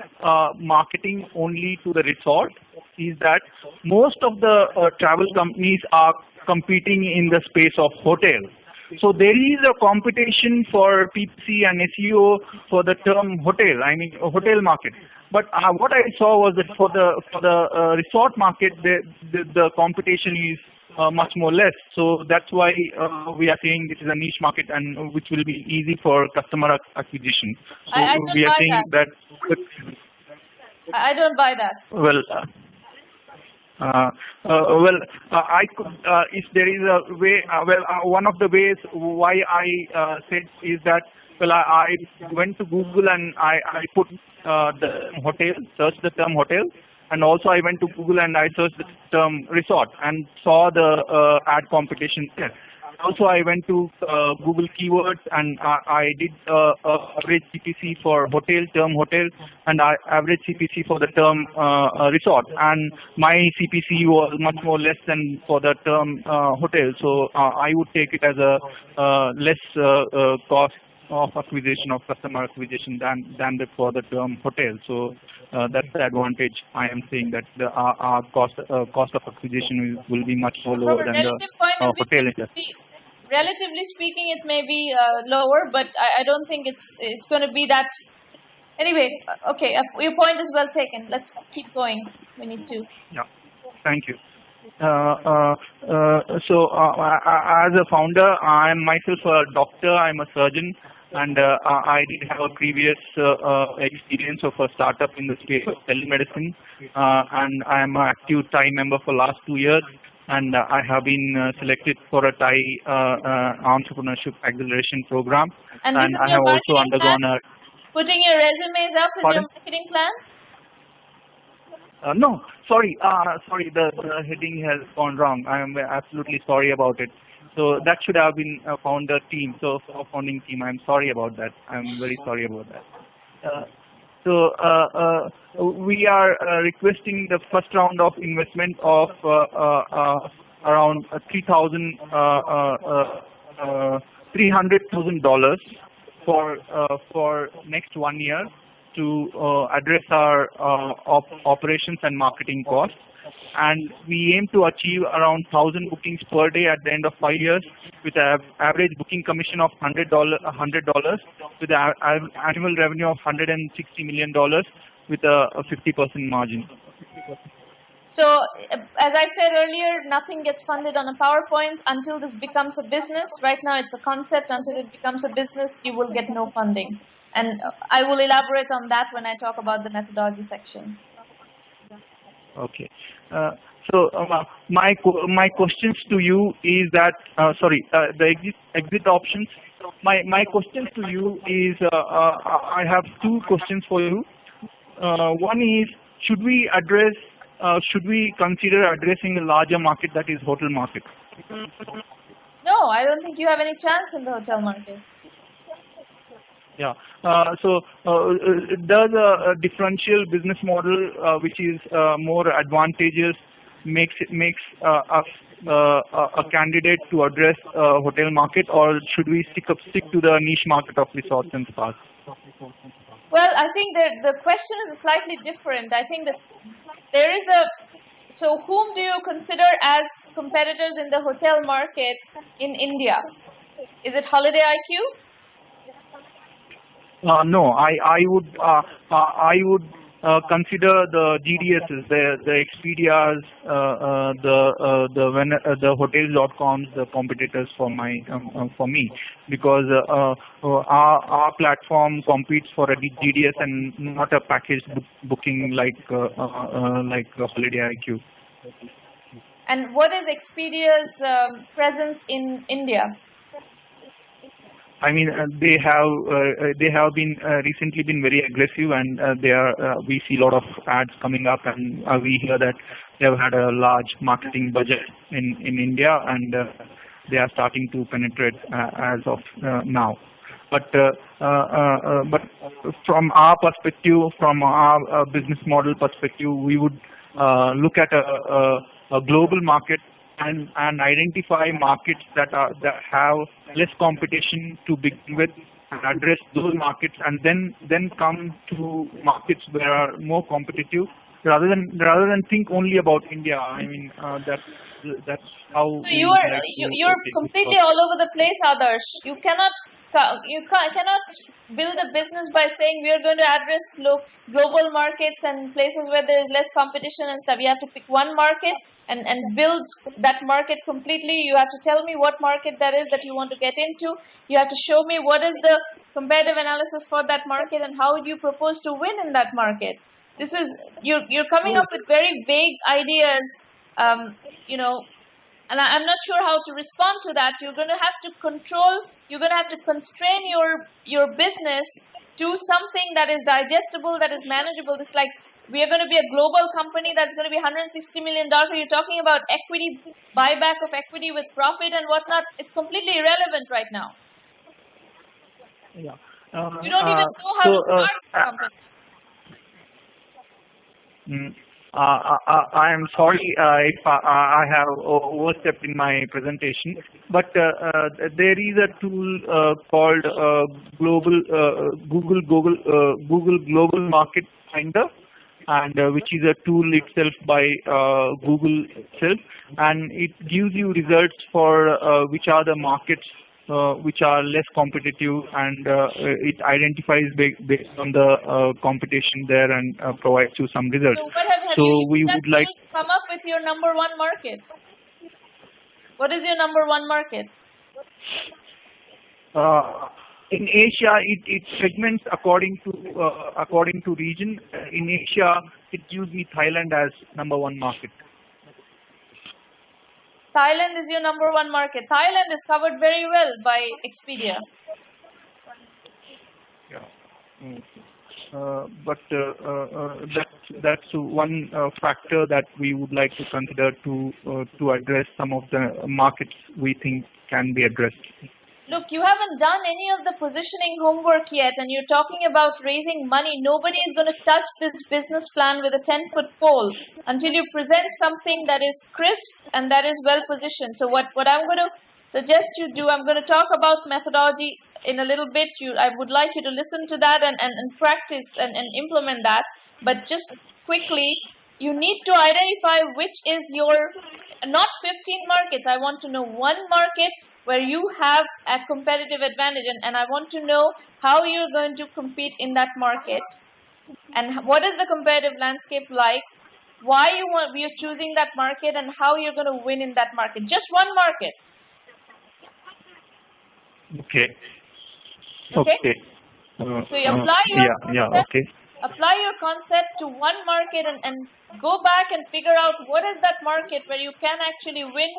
marketing only to the resort is that most of the travel companies are competing in the space of hotel. So there is a competition for PPC and SEO for the term hotel. I mean, hotel market. But what I saw was that for the resort market, the competition is much more less. So that's why we are saying this is a niche market and which will be easy for customer acquisition. So I don't we are buy saying that. I don't buy that. Well. I could, if there is a way, one of the ways why I said is that, I went to Google and I put the hotel, searched the term hotel, and also I went to Google and I searched the term resort and saw the ad competition there. Also, I went to Google keywords and I did average CPC for term hotel, and average CPC for the term resort. And my CPC was much more less than for the term hotel. So I would take it as a less cost of acquisition, of customer acquisition than for the term hotel. So that's the advantage. I am saying that our cost of acquisition will be much more lower than the hotel industry. Relatively speaking, it may be lower, but I don't think it's going to be that. Anyway, okay, your point is well taken. Let's keep going. We need to. Yeah, thank you. So as a founder, I am myself a doctor. I'm a surgeon, and I did have a previous experience of a startup in the space of telemedicine, and I am an active Thai member for last 2 years. And I have been selected for a Thai entrepreneurship acceleration program, and I have also undergone plan? Putting your resumes up is your marketing plan? No, sorry, the heading has gone wrong. I am absolutely sorry about it. So that should have been a founder team, so a founding team. I'm sorry about that. I'm very sorry about that. So we are requesting the first round of investment of around $300,000 for next 1 year to address our operations and marketing costs. And we aim to achieve around 1,000 bookings per day at the end of 5 years, with an average booking commission of $100, with an annual revenue of $160 million, with a 50% margin. So, as I said earlier, nothing gets funded on a PowerPoint until this becomes a business. Right now, it's a concept. Until it becomes a business, you will get no funding. And I will elaborate on that when I talk about the methodology section. Okay. So my questions to you is that the exit options. My questions to you is I have 2 questions for you. One is, should we consider addressing a larger market, that is hotel market? No, I don't think you have any chance in the hotel market. Yeah. So does a differential business model which is more advantageous makes us a candidate to address hotel market, or should we stick to the niche market of resorts and spas? Well, I think the question is slightly different. I think that there is so whom do you consider as competitors in the hotel market in India? Is it Holiday IQ? No, I would consider the GDSs, the Expedias, the Hotels.coms, the competitors for me, because our platform competes for a GDS and not a package booking like Holiday IQ. And what is Expedia's presence in India? I mean, they have been recently been very aggressive, and we see a lot of ads coming up, and we hear that they have had a large marketing budget in India, and they are starting to penetrate as of now. But from our perspective, from our business model perspective, we would look at a global market and identify markets that have less competition to begin with, and address those markets, and then come to markets that are more competitive, rather than think only about India. I mean, that's how. So you're completely all over the place, Adarsh. You cannot build a business by saying we are going to address global markets and places where there is less competition and stuff. You have to pick one market and build that market completely. You have to tell me what market that is that you want to get into. You have to show me what is the comparative analysis for that market and how do you propose to win in that market. This is you're coming up with very vague ideas, you know. And I'm not sure how to respond to that. You're going to have to constrain your business to something that is digestible, that is manageable. It's like we are going to be a global company that's going to be $160 million. You're talking about equity, buyback of equity with profit and whatnot. It's completely irrelevant right now. Yeah. You don't even know how to start a company. I am sorry if I have overstepped in my presentation, but there is a tool called Google Global Market Finder, and which is a tool itself by Google itself, and it gives you results for which are the markets which are less competitive, and it identifies based on the competition there and provides you some results. So what have we would like to come up with your number one market. What is your number one market? In Asia, it segments according to region. In Asia, it gives me Thailand as number one market. Thailand is your number one market. Thailand is covered very well by Expedia. Yeah. But that's one factor that we would like to consider to address some of the markets we think can be addressed. Look, you haven't done any of the positioning homework yet, and you're talking about raising money. Nobody is going to touch this business plan with a 10-foot pole until you present something that is crisp and that is well positioned. So what I'm going to suggest you do, I'm going to talk about methodology in a little bit. I would like you to listen to that and practice and implement that. But just quickly, you need to identify which is your, not 15 markets. I want to know one market where you have a competitive advantage, and I want to know how you're going to compete in that market, and what is the competitive landscape like, why you're choosing that market, and how you're going to win in that market. Just one market. Okay. So you apply your concept, okay. Apply your concept to one market and go back and figure out what is that market where you can actually win.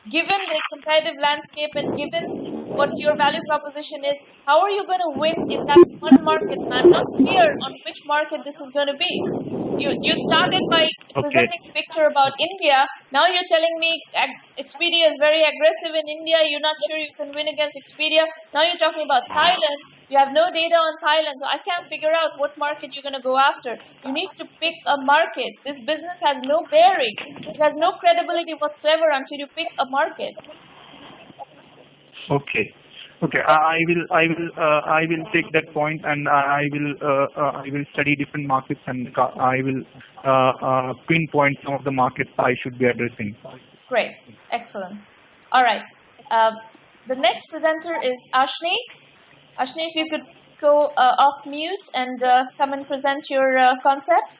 Given the competitive landscape and given what your value proposition is, how are you going to win in that one market? And I'm not clear on which market this is going to be. You started by presenting a picture about India. Now you're telling me Expedia is very aggressive in India. You're not sure you can win against Expedia. Now you're talking about Thailand. You have no data on Thailand, so I can't figure out what market you're going to go after. You need to pick a market. This business has no bearing. It has no credibility whatsoever until you pick a market. Okay. I will take that point, and I will study different markets, and I will pinpoint some of the markets I should be addressing. Great, excellent. All right. The next presenter is Ashni. Ashni, if you could go off mute and come and present your concept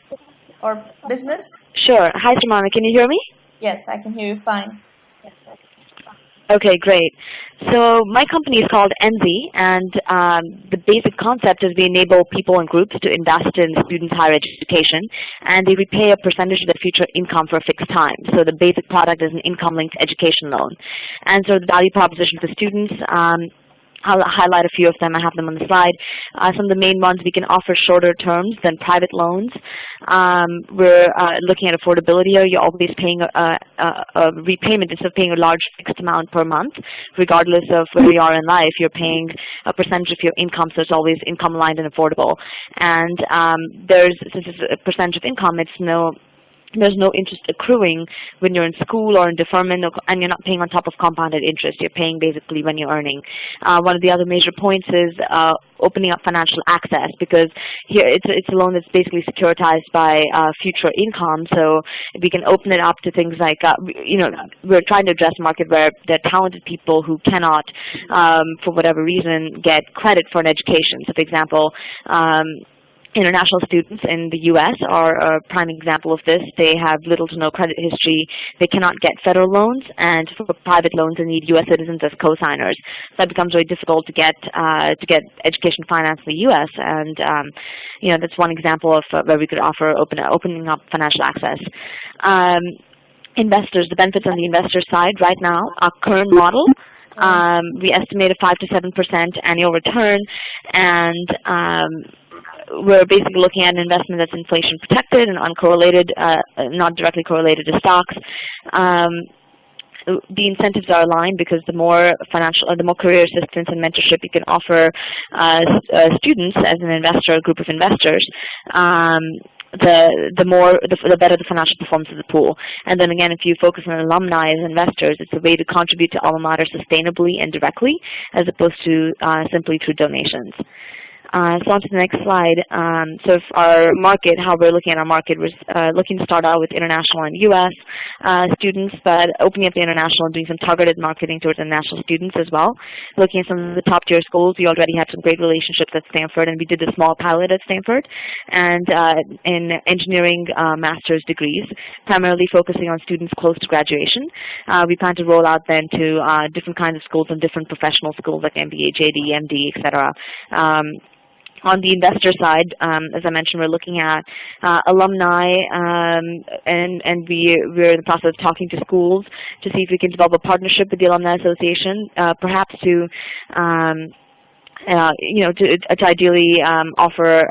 or business. Sure. Hi, Sramana. Can you hear me? Yes, I can hear you fine. Okay, great. So my company is called Enzi, and the basic concept is we enable people and groups to invest in students' higher education, and they repay a percentage of their future income for a fixed time. So the basic product is an income-linked education loan. And so the value proposition for students I'll highlight a few of them. I have them on the slide. Some of the main ones, we can offer shorter terms than private loans. We're looking at affordability. You're always paying a repayment instead of paying a large fixed amount per month, regardless of where you are in life. You're paying a percentage of your income, so it's always income aligned and affordable. And since it's a percentage of income, there's no interest accruing when you're in school or in deferment, and you're not paying on top of compounded interest. You're paying basically when you're earning. One of the other major points is opening up financial access, because here it's a loan that's basically securitized by future income. So we can open it up to things like, we're trying to address a market where there are talented people who cannot, for whatever reason, get credit for an education. So, for example, international students in the U.S. are a prime example of this. They have little to no credit history. They cannot get federal loans, and for private loans, they need U.S. citizens as co-signers. So that becomes very difficult to get education finance in the U.S. And that's one example of where we could offer opening up financial access. Investors, the benefits on the investor side right now, our current model. We estimate a 5 to 7% annual return, and we're basically looking at an investment that's inflation protected and uncorrelated, not directly correlated to stocks. The incentives are aligned because the more career assistance and mentorship you can offer students as an investor, a group of investors, the better the financial performance of the pool. And then again, if you focus on alumni as investors, it's a way to contribute to alma mater sustainably and directly, as opposed to simply through donations. So on to the next slide. So if our market, how we're looking at our market, we're looking to start out with international and U.S. Students, but opening up the international and doing some targeted marketing towards international students as well. Looking at some of the top tier schools, we already have some great relationships at Stanford, and we did a small pilot at Stanford, and in engineering master's degrees, primarily focusing on students close to graduation. We plan to roll out then to different kinds of schools and different professional schools like MBA, JD, MD, etc. On the investor side, as I mentioned, we're looking at alumni, and we're in the process of talking to schools to see if we can develop a partnership with the Alumni Association, perhaps to ideally offer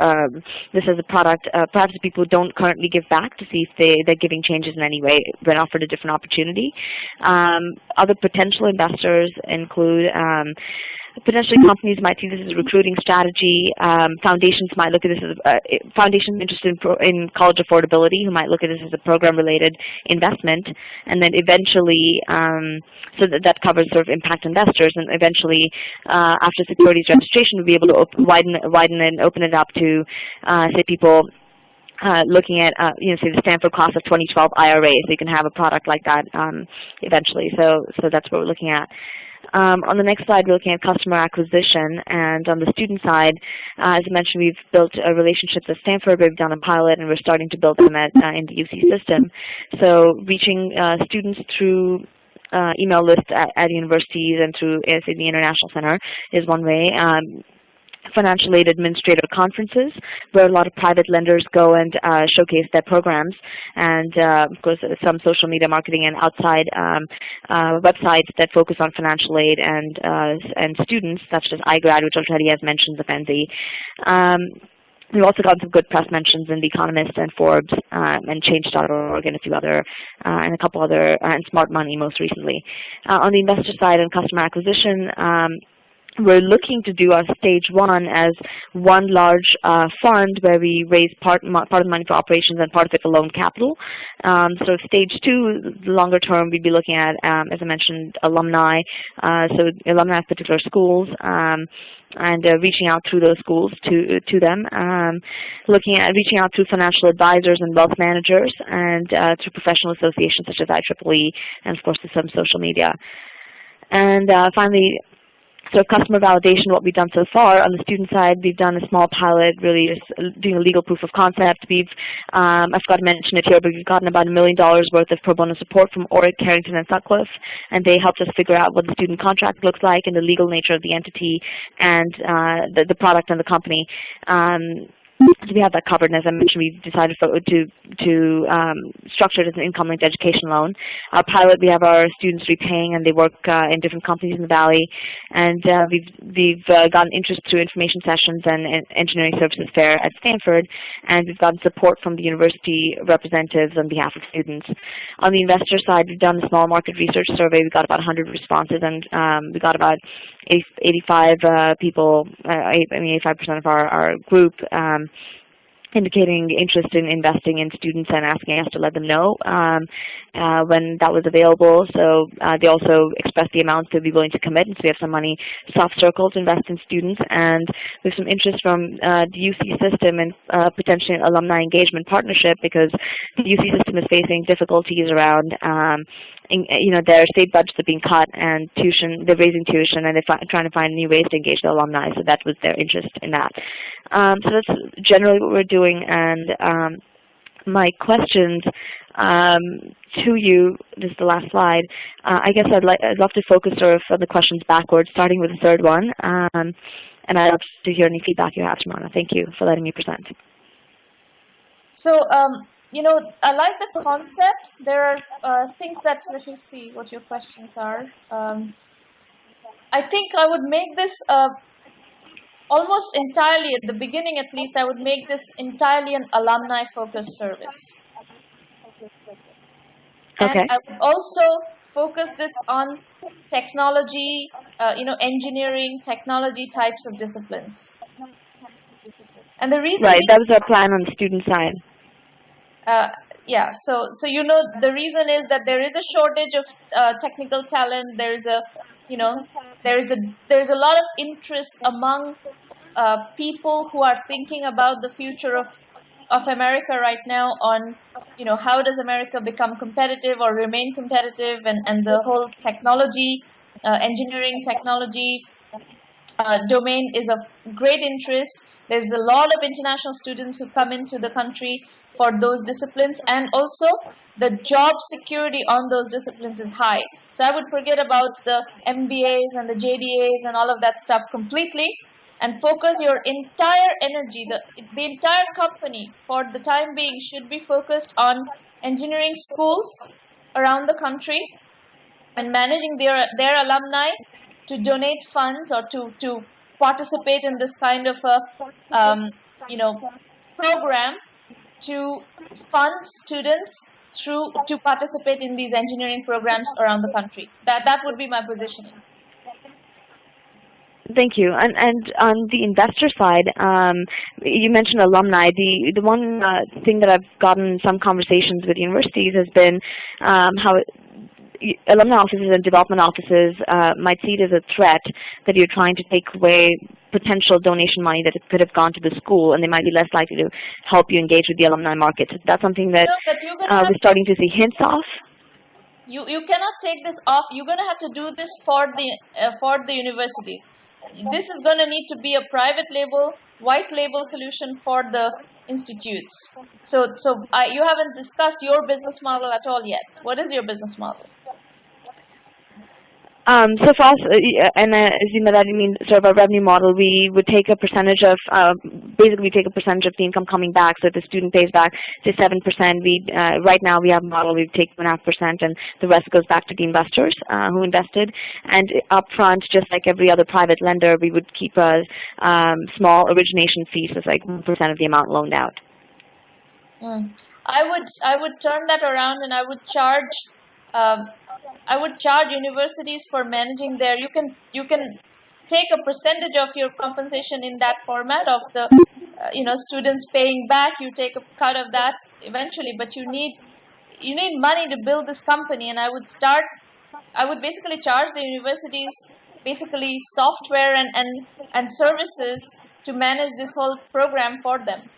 this as a product, perhaps to people who don't currently give back, to see if their giving changes in any way when offered a different opportunity. Other potential investors include potentially companies might see this as a recruiting strategy. Foundations might look at this as foundations interested in college affordability, who might look at this as a program-related investment, and then eventually, so that covers sort of impact investors, and eventually, after securities registration, we'll be able to widen and open it up to, say, people looking at, say the Stanford class of 2012 IRA, so you can have a product like that eventually. So that's what we're looking at. On the next slide, we're looking at customer acquisition, and on the student side, as I mentioned, we've built a relationship at Stanford. We've done a pilot, and we're starting to build them in the UC system. So reaching students through email lists at universities and through, say, the International Center is one way. Financial aid administrator conferences, where a lot of private lenders go and showcase their programs, and of course some social media marketing and outside websites that focus on financial aid and students, such as iGrad, which already has mentioned of NZ. We've also got some good press mentions in The Economist and Forbes and Change.org and a couple other, and Smart Money most recently. On the investor side and customer acquisition, we're looking to do our stage one as one large fund where we raise part of the money for operations and part of it for loan capital. So stage two, the longer term, we'd be looking at, as I mentioned, alumni, so alumni of particular schools, and reaching out through those schools to them, looking at reaching out through financial advisors and wealth managers, and through professional associations such as IEEE, and of course some social media. And finally, so customer validation, what we've done so far on the student side, we've done a small pilot, really just doing a legal proof of concept. I forgot to mention it here, but we've gotten about $1 million worth of pro bono support from Oric, Carrington, and Sutcliffe, and they helped us figure out what the student contract looks like and the legal nature of the entity and the product and the company. So we have that covered, and as I mentioned, we've decided to structure it as an income-linked education loan. Our pilot, we have our students repaying, and they work in different companies in the Valley, and we've gotten interest through information sessions and engineering services fair at Stanford, and we've gotten support from the university representatives on behalf of students. On the investor side, we've done a small market research survey. We got about 100 responses, and we got about 85 people, 85% of our group indicating interest in investing in students and asking us to let them know when that was available. So they also expressed the amounts they'd be willing to commit, and so we have some money, soft circle, to invest in students, and there's some interest from the UC system and potentially an alumni engagement partnership, because the UC system is facing difficulties around their state budgets are being cut, and they're raising tuition, and they're trying to find new ways to engage the alumni, so that was their interest in that. So that's generally what we're doing, and my questions to you, this is the last slide. I guess I'd love to focus sort of on the questions backwards, starting with the third one, and I'd love to hear any feedback you have, Sramana. Thank you for letting me present. So, I like the concept. There are things that, let me see what your questions are. I think I would make this almost entirely, at the beginning at least, I would make this entirely an alumni-focused service. Okay. And I would also focus this on technology, engineering, technology types of disciplines. And the reason that was our plan on the student side. Yeah, so the reason is that there is a shortage of technical talent. There's a lot of interest among people who are thinking about the future of America right now on how does America become competitive or remain competitive, and the whole technology, engineering technology domain is of great interest. There's a lot of international students who come into the country for those disciplines, and also the job security on those disciplines is high. So I would forget about the MBAs and the JDAs and all of that stuff completely, and focus your entire energy, the entire company for the time being should be focused on engineering schools around the country and managing their alumni to donate funds or to participate in this kind of a program to fund students to participate in these engineering programs around the country. That would be my positioning. Thank you. And on the investor side, you mentioned alumni. The one thing that I've gotten some conversations with universities has been how alumni offices and development offices might see it as a threat that you're trying to take away potential donation money that could have gone to the school, and they might be less likely to help you engage with the alumni market. So that's something that we're starting to see hints of. You cannot take this off. You're going to have to do this for the universities. This is going to need to be a private label, white label solution for the institutes. So you haven't discussed your business model at all yet. What is your business model? So for us, and as you know that, I mean, sort of our revenue model, we would take a percentage of, basically we take a percentage of the income coming back. So if the student pays back, say 7%, right now we have a model, we take 2.5%, and the rest goes back to the investors who invested. And upfront, just like every other private lender, we would keep a small origination fee, so it's like 1% of the amount loaned out. I would turn that around, and I would charge universities for managing their. You can take a percentage of your compensation in that format of the students paying back. You take a cut of that eventually, but you need money to build this company, and I would basically charge the universities basically software and services to manage this whole program for them.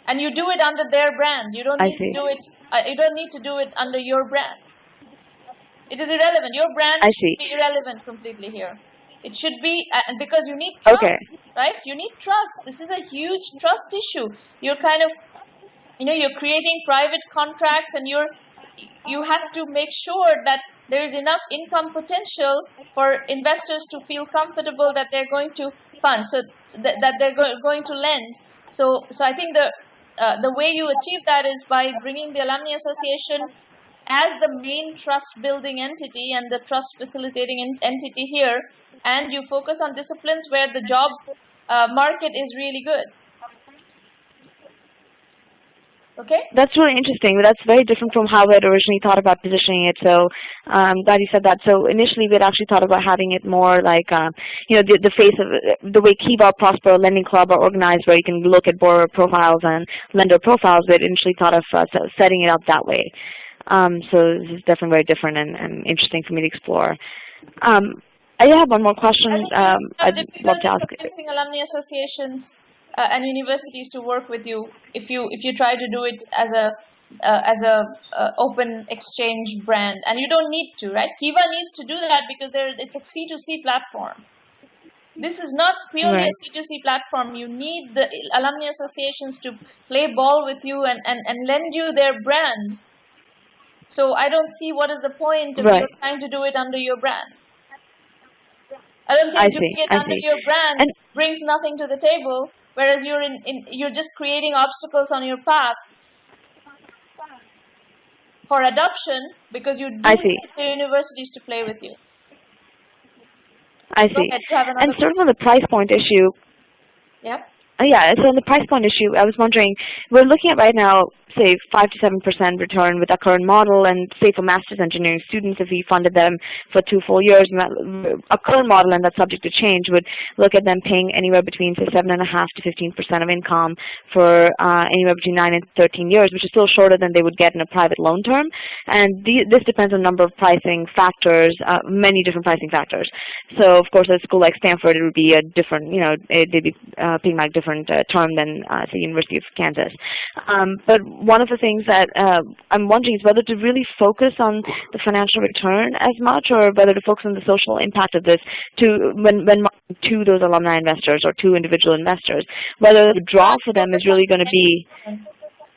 And you do it under their brand. You don't need to do it. You don't need to do it under your brand. It is irrelevant. Your brand should be irrelevant completely here. It should be, because you need trust, right? You need trust. This is a huge trust issue. You're kind of, you're creating private contracts, and you have to make sure that there is enough income potential for investors to feel comfortable that they're going to fund, so that they're going to lend. So I think the way you achieve that is by bringing the Alumni Association as the main trust building entity and the trust facilitating entity here, and you focus on disciplines where the job market is really good. Okay? That's really interesting. That's very different from how we had originally thought about positioning it. So glad you said that. So initially we had actually thought about having it more like, you know, the face of the way Kiva, Prospero, Lending Club are organized, where you can look at borrower profiles and lender profiles. We had initially thought of setting it up that way. So this is definitely very different and interesting for me to explore. I have one more question. I'd love to ask. Convincing alumni associations and universities to work with you if you try to do it as a open exchange brand, and you don't need to, right? Kiva needs to do that because it's a C2C platform. This is not purely a C2C platform. You need the alumni associations to play ball with you and lend you their brand. So I don't see what is the point of you trying to do it under your brand. I don't think doing it under your brand brings nothing to the table, whereas you're just creating obstacles on your path for adoption because you do need the universities to play with you. I see. And sort of on the price point issue. Yep. Yeah, so on the price point issue, I was wondering, we're looking at right now, say, 5 to 7% return with our current model, and say for master's engineering students, if we funded them for 2 full years, and a current model, and that's subject to change, would look at them paying anywhere between, say, 7.5 to 15% of income for anywhere between 9 and 13 years, which is still shorter than they would get in a private loan term. And this depends on a number of pricing factors, many different pricing factors. So, of course, at a school like Stanford, it would be a different, you know, they'd be paying like different term than, say, University of Kansas. But one of the things that I'm wondering is whether to really focus on the financial return as much, or whether to focus on the social impact of this to those alumni investors or to individual investors. Whether the draw for them is really going to be.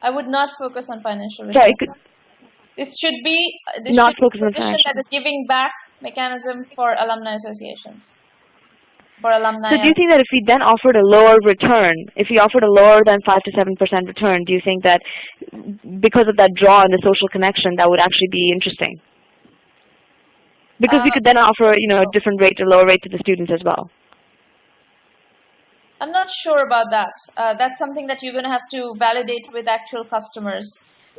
I would not focus on financial return. This should be not focus on financial. As a giving back mechanism for alumni associations. For alumni. So do you think that if we then offered a lower return, if we offered a lower than 5 to 7% return, do you think that because of that draw and the social connection, that would actually be interesting? Because we could then offer, you know, a different rate, a lower rate to the students as well. I'm not sure about that. That's something that you're going to have to validate with actual customers.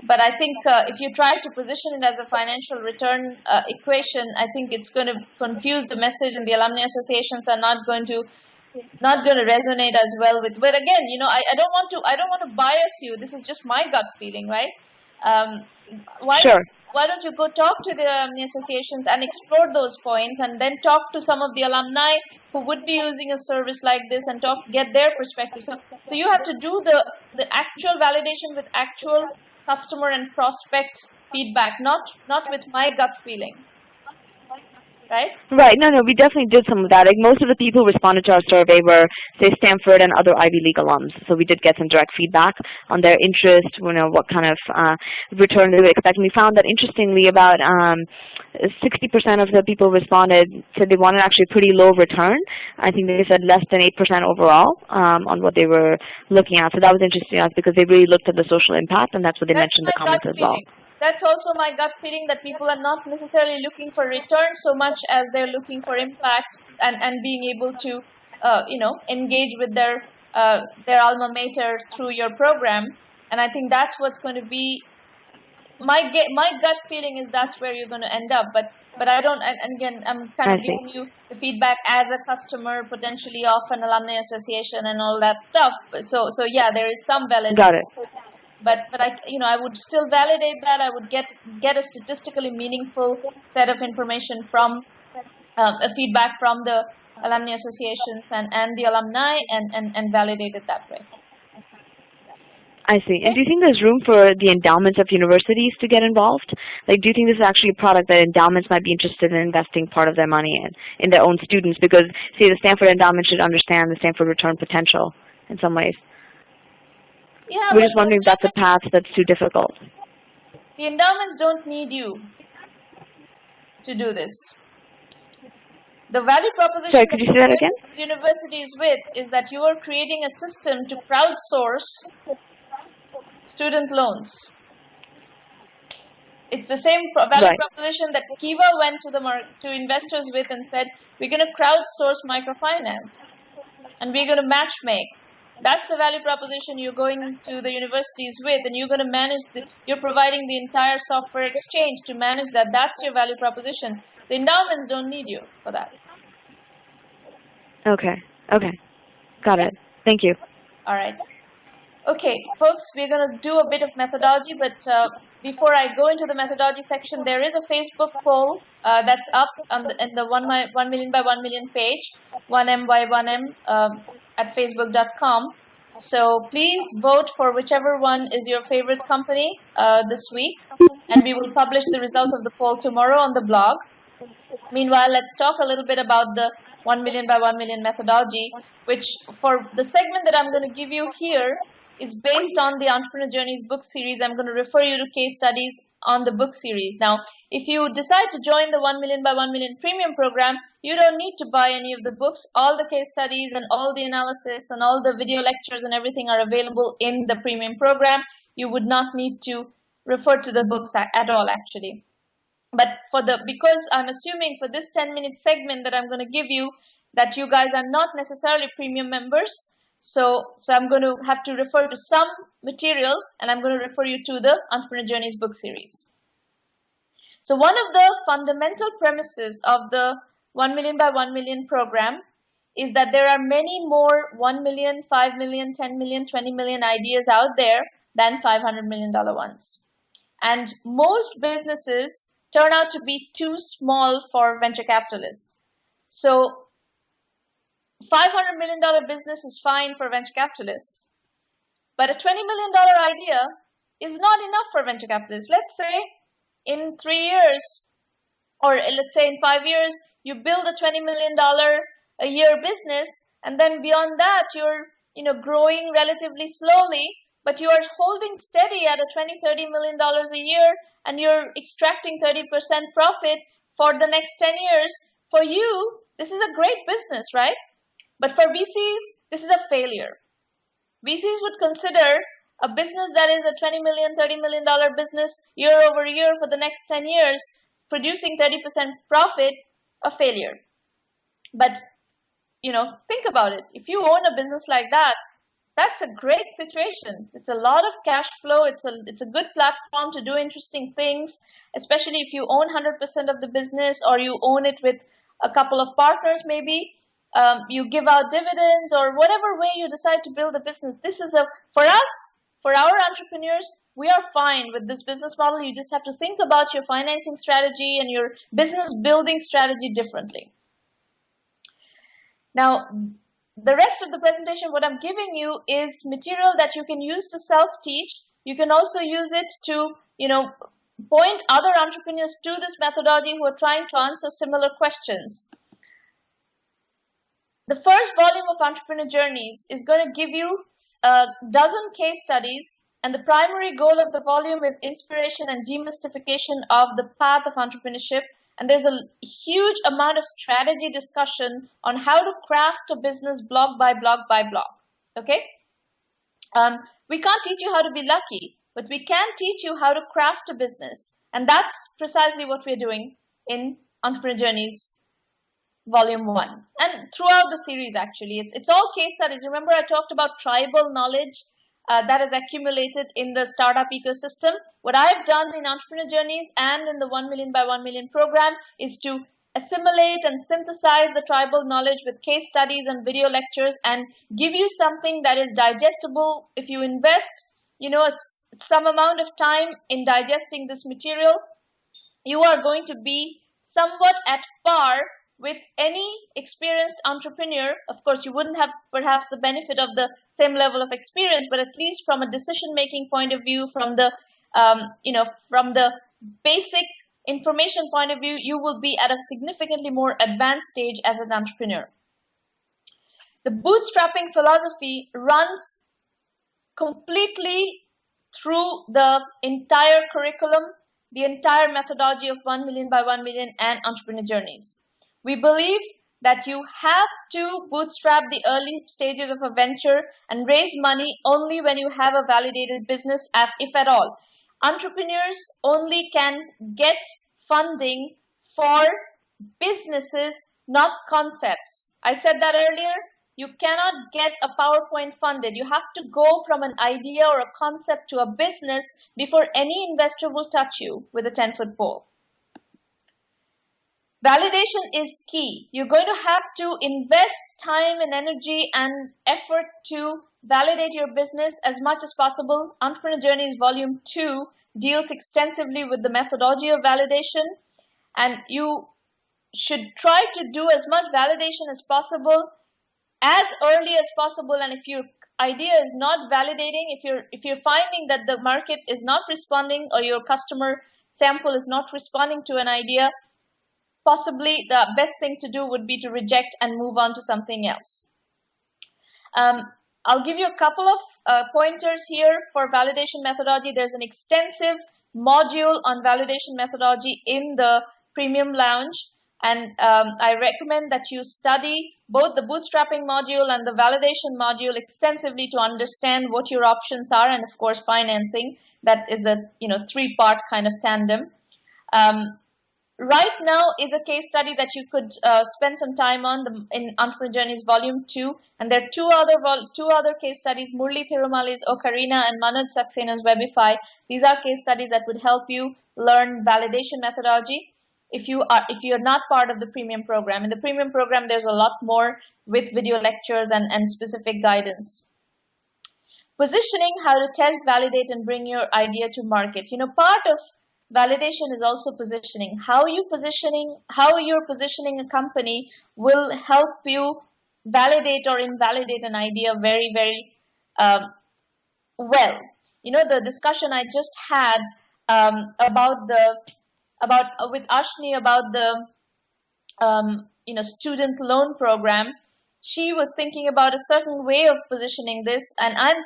But I think if you try to position it as a financial return equation, I think it's going to confuse the message, and the alumni associations are not going to resonate as well with. But again, you know, I don't want to bias you. This is just my gut feeling, right? Why don't you go talk to the alumni associations and explore those points, and then talk to some of the alumni who would be using a service like this and get their perspective. So you have to do the actual validation with actual customer and prospect feedback, not with my gut feeling. Right? Right. No, we definitely did some of that. Like most of the people who responded to our survey were, say, Stanford and other Ivy League alums. So we did get some direct feedback on their interest, you know, what kind of return they would expect. And we found that, interestingly, about 60% of the people responded said they wanted actually a pretty low return. I think they said less than 8% overall on what they were looking at. So that was interesting to us because they really looked at the social impact, and that's what they mentioned in the comments as well. That's also my gut feeling, that people are not necessarily looking for return so much as they're looking for impact and being able to, you know, engage with their alma mater through your program. And I think that's what's going to be my gut feeling is that's where you're going to end up. But I don't. And again, I'm kind of giving you the feedback as a customer potentially of an alumni association and all that stuff. So yeah, there is some validation. Got it. But I would still validate that. I would get a statistically meaningful set of information from a feedback from the alumni associations and the alumni and validate it that way. I see. And do you think there's room for the endowments of universities to get involved? Like, do you think this is actually a product that endowments might be interested in investing part of their money in their own students? Because, say, the Stanford endowment should understand the Stanford return potential in some ways. Yeah, we're just wondering if that's a path that's too difficult. The endowments don't need you to do this. The value proposition Sorry, could you say that again? universities with is that you are creating a system to crowdsource student loans. It's the same value proposition that Kiva went to investors with and said, we're going to crowdsource microfinance and we're going to match make. That's the value proposition you're going to the universities with, and you're going to manage you're providing the entire software exchange to manage that. That's your value proposition. The endowments don't need you for that. Okay. Got it. Thank you. All right. Okay, folks, we're going to do a bit of methodology, but before I go into the methodology section, there is a Facebook poll that's up in the 1 million by 1 million page, 1M by 1M at facebook.com. So please vote for whichever one is your favorite company this week, and we will publish the results of the poll tomorrow on the blog. Meanwhile, let's talk a little bit about the 1 million by 1 million methodology, which for the segment that I'm going to give you here is based on the Entrepreneur Journeys book series. I'm going to refer you to case studies on the book series. Now, if you decide to join the 1 million by 1 million premium program, you don't need to buy any of the books. All the case studies and all the analysis and all the video lectures and everything are available in the premium program. You would not need to refer to the books at all, actually. But because I'm assuming for this 10-minute segment that I'm going to give you that you guys are not necessarily premium members, so I'm going to have to refer to some material, and I'm going to refer you to the Entrepreneur Journeys book series. So one of the fundamental premises of the 1 million by 1 million program is that there are many more 1 million, 5 million, 10 million, 20 million ideas out there than $500 million ones. And most businesses turn out to be too small for venture capitalists. So $500 million business is fine for venture capitalists, but a $20 million idea is not enough for venture capitalists. Let's say in 3 years, or let's say in 5 years, you build a $20 million a year business, and then beyond that, you're growing relatively slowly, but you are holding steady at a $20-30 million a year, and you're extracting 30% profit for the next 10 years. For you, this is a great business, right? But for VCs, this is a failure. VCs would consider a business that is a $20 million, $30 million business year over year for the next 10 years, producing 30% profit, a failure. But, think about it. If you own a business like that, that's a great situation. It's a lot of cash flow. It's a good platform to do interesting things, especially if you own 100% of the business or you own it with a couple of partners maybe. You give out dividends or whatever way you decide to build a business. This is for us, for our entrepreneurs, we are fine with this business model. You just have to think about your financing strategy and your business building strategy differently. Now, the rest of the presentation, what I'm giving you is material that you can use to self-teach. You can also use it to, point other entrepreneurs to this methodology who are trying to answer similar questions. The first volume of Entrepreneur Journeys is going to give you a dozen case studies, and the primary goal of the volume is inspiration and demystification of the path of entrepreneurship. And there's a huge amount of strategy discussion on how to craft a business block by block by block. Okay? We can't teach you how to be lucky, but we can teach you how to craft a business. And that's precisely what we're doing in Entrepreneur Journeys Volume 1. And throughout the series, actually. It's all case studies. Remember I talked about tribal knowledge that is accumulated in the startup ecosystem. What I've done in Entrepreneur Journeys and in the 1 million by 1 million program is to assimilate and synthesize the tribal knowledge with case studies and video lectures and give you something that is digestible. If you invest, some amount of time in digesting this material, you are going to be somewhat at par with any experienced entrepreneur. Of course, you wouldn't have perhaps the benefit of the same level of experience, but at least from a decision-making point of view, from the, from the basic information point of view, you will be at a significantly more advanced stage as an entrepreneur. The bootstrapping philosophy runs completely through the entire curriculum, the entire methodology of 1 million by 1 million and Entrepreneur Journeys. We believe that you have to bootstrap the early stages of a venture and raise money only when you have a validated business, if at all. Entrepreneurs only can get funding for businesses, not concepts. I said that earlier. You cannot get a PowerPoint funded. You have to go from an idea or a concept to a business before any investor will touch you with a 10-foot pole. Validation is key. You're going to have to invest time and energy and effort to validate your business as much as possible. Entrepreneur Journeys Volume 2 deals extensively with the methodology of validation, and you should try to do as much validation as possible as early as possible. And if your idea is not validating, if you're finding that the market is not responding or your customer sample is not responding to an idea, possibly the best thing to do would be to reject and move on to something else. I'll give you a couple of pointers here for validation methodology. There's an extensive module on validation methodology in the Premium Lounge, and I recommend that you study both the bootstrapping module and the validation module extensively to understand what your options are, and of course financing. That is a three-part kind of tandem. Right now is a case study that you could spend some time on in Entrepreneur Journeys Volume 2, and there are two other case studies, Murli Thirumali's Ocarina and Manoj Saxena's Webify. These are case studies that would help you learn validation methodology if you're not part of the premium program. In the premium program, there's a lot more with video lectures and specific guidance. Positioning, how to test, validate, and bring your idea to market. Part of validation is also positioning. How you're positioning a company will help you validate or invalidate an idea very, very well. The discussion I just had with Ashni about the student loan program. She was thinking about a certain way of positioning this, and I'm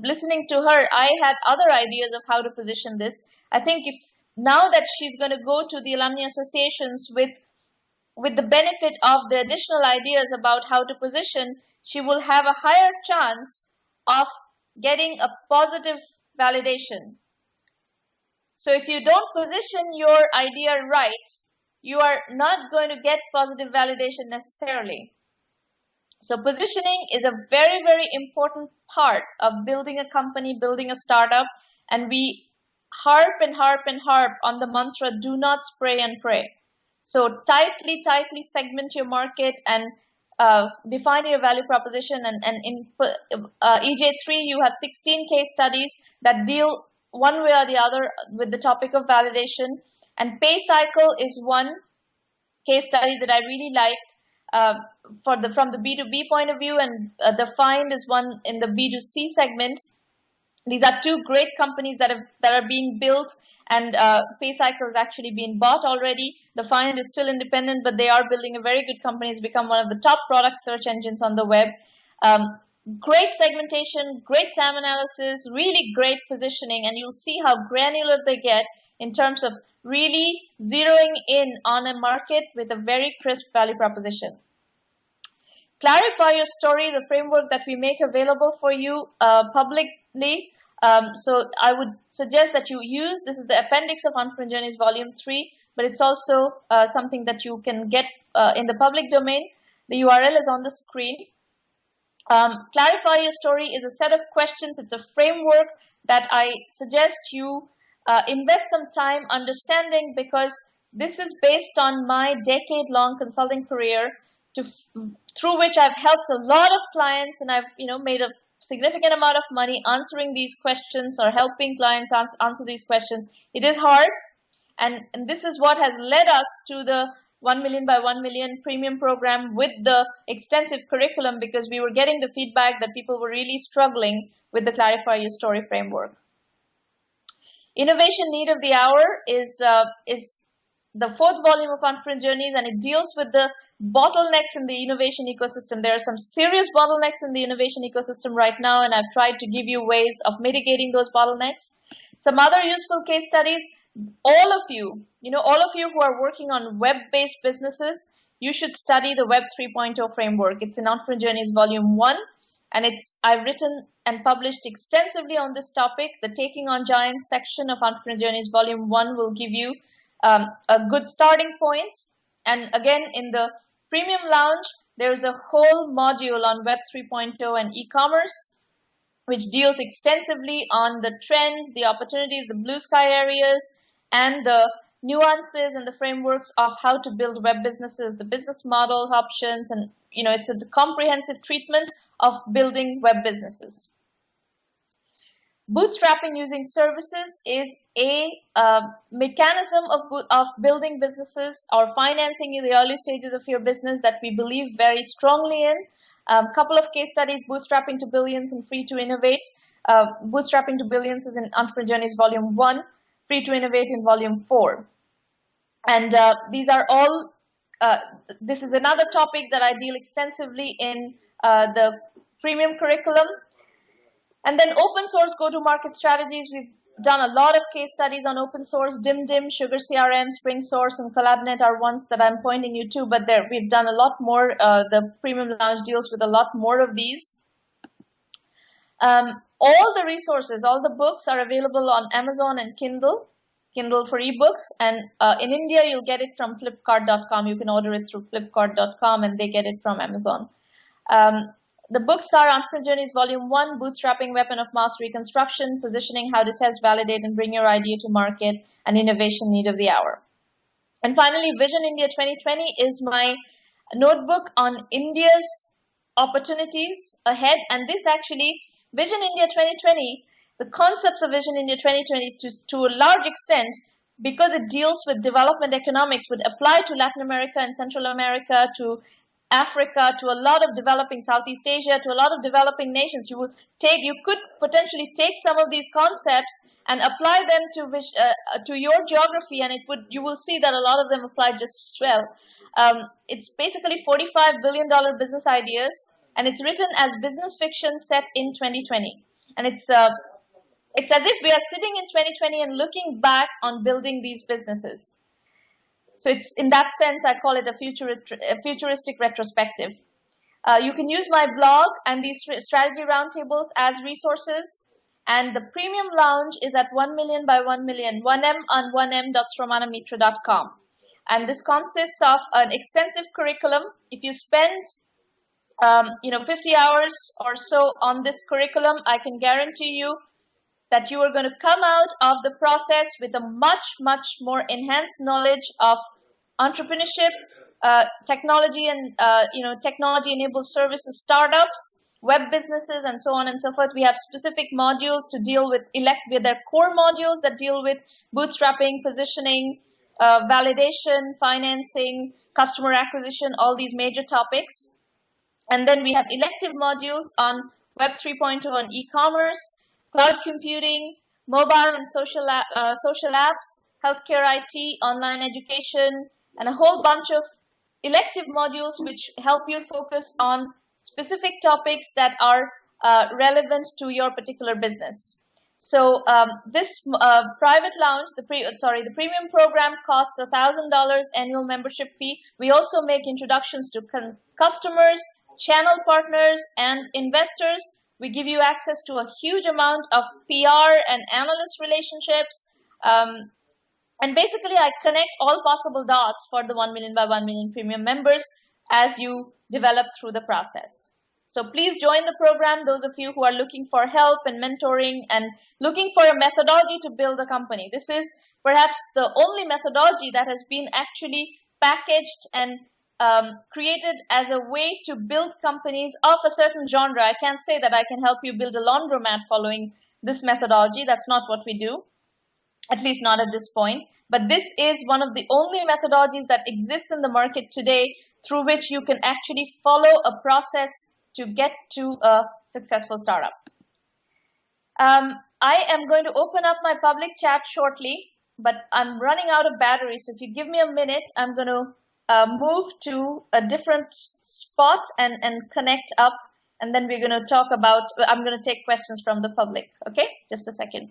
listening to her. I had other ideas of how to position this. I think if now that she's going to go to the alumni associations with the benefit of the additional ideas about how to position, she will have a higher chance of getting a positive validation. So if you don't position your idea right, you are not going to get positive validation necessarily. So positioning is a very, very important part of building a company, building a startup, and we harp and harp and harp on the mantra, do not spray and pray. So tightly segment your market and define your value proposition. And in EJ3, you have 16 case studies that deal one way or the other with the topic of validation. And pay cycle is one case study that I really like from the B2B point of view, and the find is one in the B2C segment. These are two great companies that are being built, and PayCycle has actually been bought already. The Find is still independent, but they are building a very good company. It's become one of the top product search engines on the web. Great segmentation, great time analysis, really great positioning, and you'll see how granular they get in terms of really zeroing in on a market with a very crisp value proposition. Clarify your story, the framework that we make available for you publicly. So I would suggest that you use, this is the appendix of Entrepreneur Journeys Volume 3, but it's also something that you can get in the public domain. The URL is on the screen. Clarify your story is a set of questions. It's a framework that I suggest you invest some time understanding, because this is based on my decade-long consulting career through which I've helped a lot of clients, and I've made a significant amount of money answering these questions or helping clients answer these questions. It is hard, and this is what has led us to the 1 million by 1 million premium program with the extensive curriculum, because we were getting the feedback that people were really struggling with the Clarify Your Story framework. Innovation Need of the Hour is the 4th volume of Entrepreneur Journeys, and it deals with the bottlenecks in the innovation ecosystem. There are some serious bottlenecks in the innovation ecosystem right now, and I've tried to give you ways of mitigating those bottlenecks. Some other useful case studies. All of you who are working on web-based businesses, you should study the Web 3.0 framework. It's in Entrepreneur Journeys Volume 1, and I've written and published extensively on this topic. The Taking on Giants section of Entrepreneur Journeys Volume 1 will give you a good starting point. And again, in the Premium Lounge, there's a whole module on Web 3.0 and e-commerce, which deals extensively on the trends, the opportunities, the blue sky areas, and the nuances and the frameworks of how to build web businesses, the business models, options, and it's a comprehensive treatment of building web businesses. Bootstrapping using services is a mechanism of building businesses or financing in the early stages of your business that we believe very strongly in. Couple of case studies: Bootstrapping to Billions and Free to Innovate. Bootstrapping to Billions is in Entrepreneur Journeys Volume 1, Free to Innovate in Volume 4. And these are all, this is another topic that I deal extensively in the premium curriculum. And then open source go-to-market strategies. We've done a lot of case studies on open source. DimDim, Sugar CRM, Spring Source, and CollabNet are ones that I'm pointing you to, but we've done a lot more. The Premium Lounge deals with a lot more of these. All the resources, all the books are available on Amazon and Kindle for ebooks. And in India, you'll get it from Flipkart.com. You can order it through Flipkart.com, and they get it from Amazon. The books are Entrepreneur Journeys Volume 1, Bootstrapping Weapon of Mass Reconstruction, Positioning, How to Test, Validate, and Bring Your Idea to Market, and Innovation Need of the Hour. And finally, Vision India 2020 is my notebook on India's opportunities ahead. And this actually, Vision India 2020, the concepts of Vision India 2020 to a large extent, because it deals with development economics, would apply to Latin America and Central America, to Africa, to a lot of developing Southeast Asia, to a lot of developing nations. You could potentially take some of these concepts and apply them to your geography, and you will see that a lot of them apply just as well. It's basically $45 billion business ideas, and it's written as business fiction set in 2020. And it's as if we are sitting in 2020 and looking back on building these businesses. So it's, in that sense, I call it a futuristic retrospective. You can use my blog and these strategy roundtables as resources. And the Premium Lounge is at 1 million by 1 million, 1M on 1m.sramanamitra.com. And this consists of an extensive curriculum. If you spend 50 hours or so on this curriculum, I can guarantee you that you are going to come out of the process with a much, much more enhanced knowledge of entrepreneurship, technology, and technology-enabled services, startups, web businesses, and so on and so forth. We have specific modules to deal with their core modules that deal with bootstrapping, positioning, validation, financing, customer acquisition, all these major topics. And then we have elective modules on Web 3.0 and e-commerce, cloud computing, mobile and social apps, healthcare IT, online education, and a whole bunch of elective modules which help you focus on specific topics that are relevant to your particular business. So this private lounge, the premium program costs $1,000 annual membership fee. We also make introductions to customers, channel partners, and investors. We give you access to a huge amount of PR and analyst relationships. And basically, I connect all possible dots for the 1 million by 1 million premium members as you develop through the process. So please join the program, those of you who are looking for help and mentoring and looking for a methodology to build a company. This is perhaps the only methodology that has been actually packaged and created as a way to build companies of a certain genre. I can't say that I can help you build a laundromat following this methodology. That's not what we do, at least not at this point. But this is one of the only methodologies that exists in the market today through which you can actually follow a process to get to a successful startup. I am going to open up my public chat shortly, but I'm running out of battery. So if you give me a minute, I'm going to move to a different spot and connect up, and then we're going to talk about, I'm going to take questions from the public. Okay, just a second.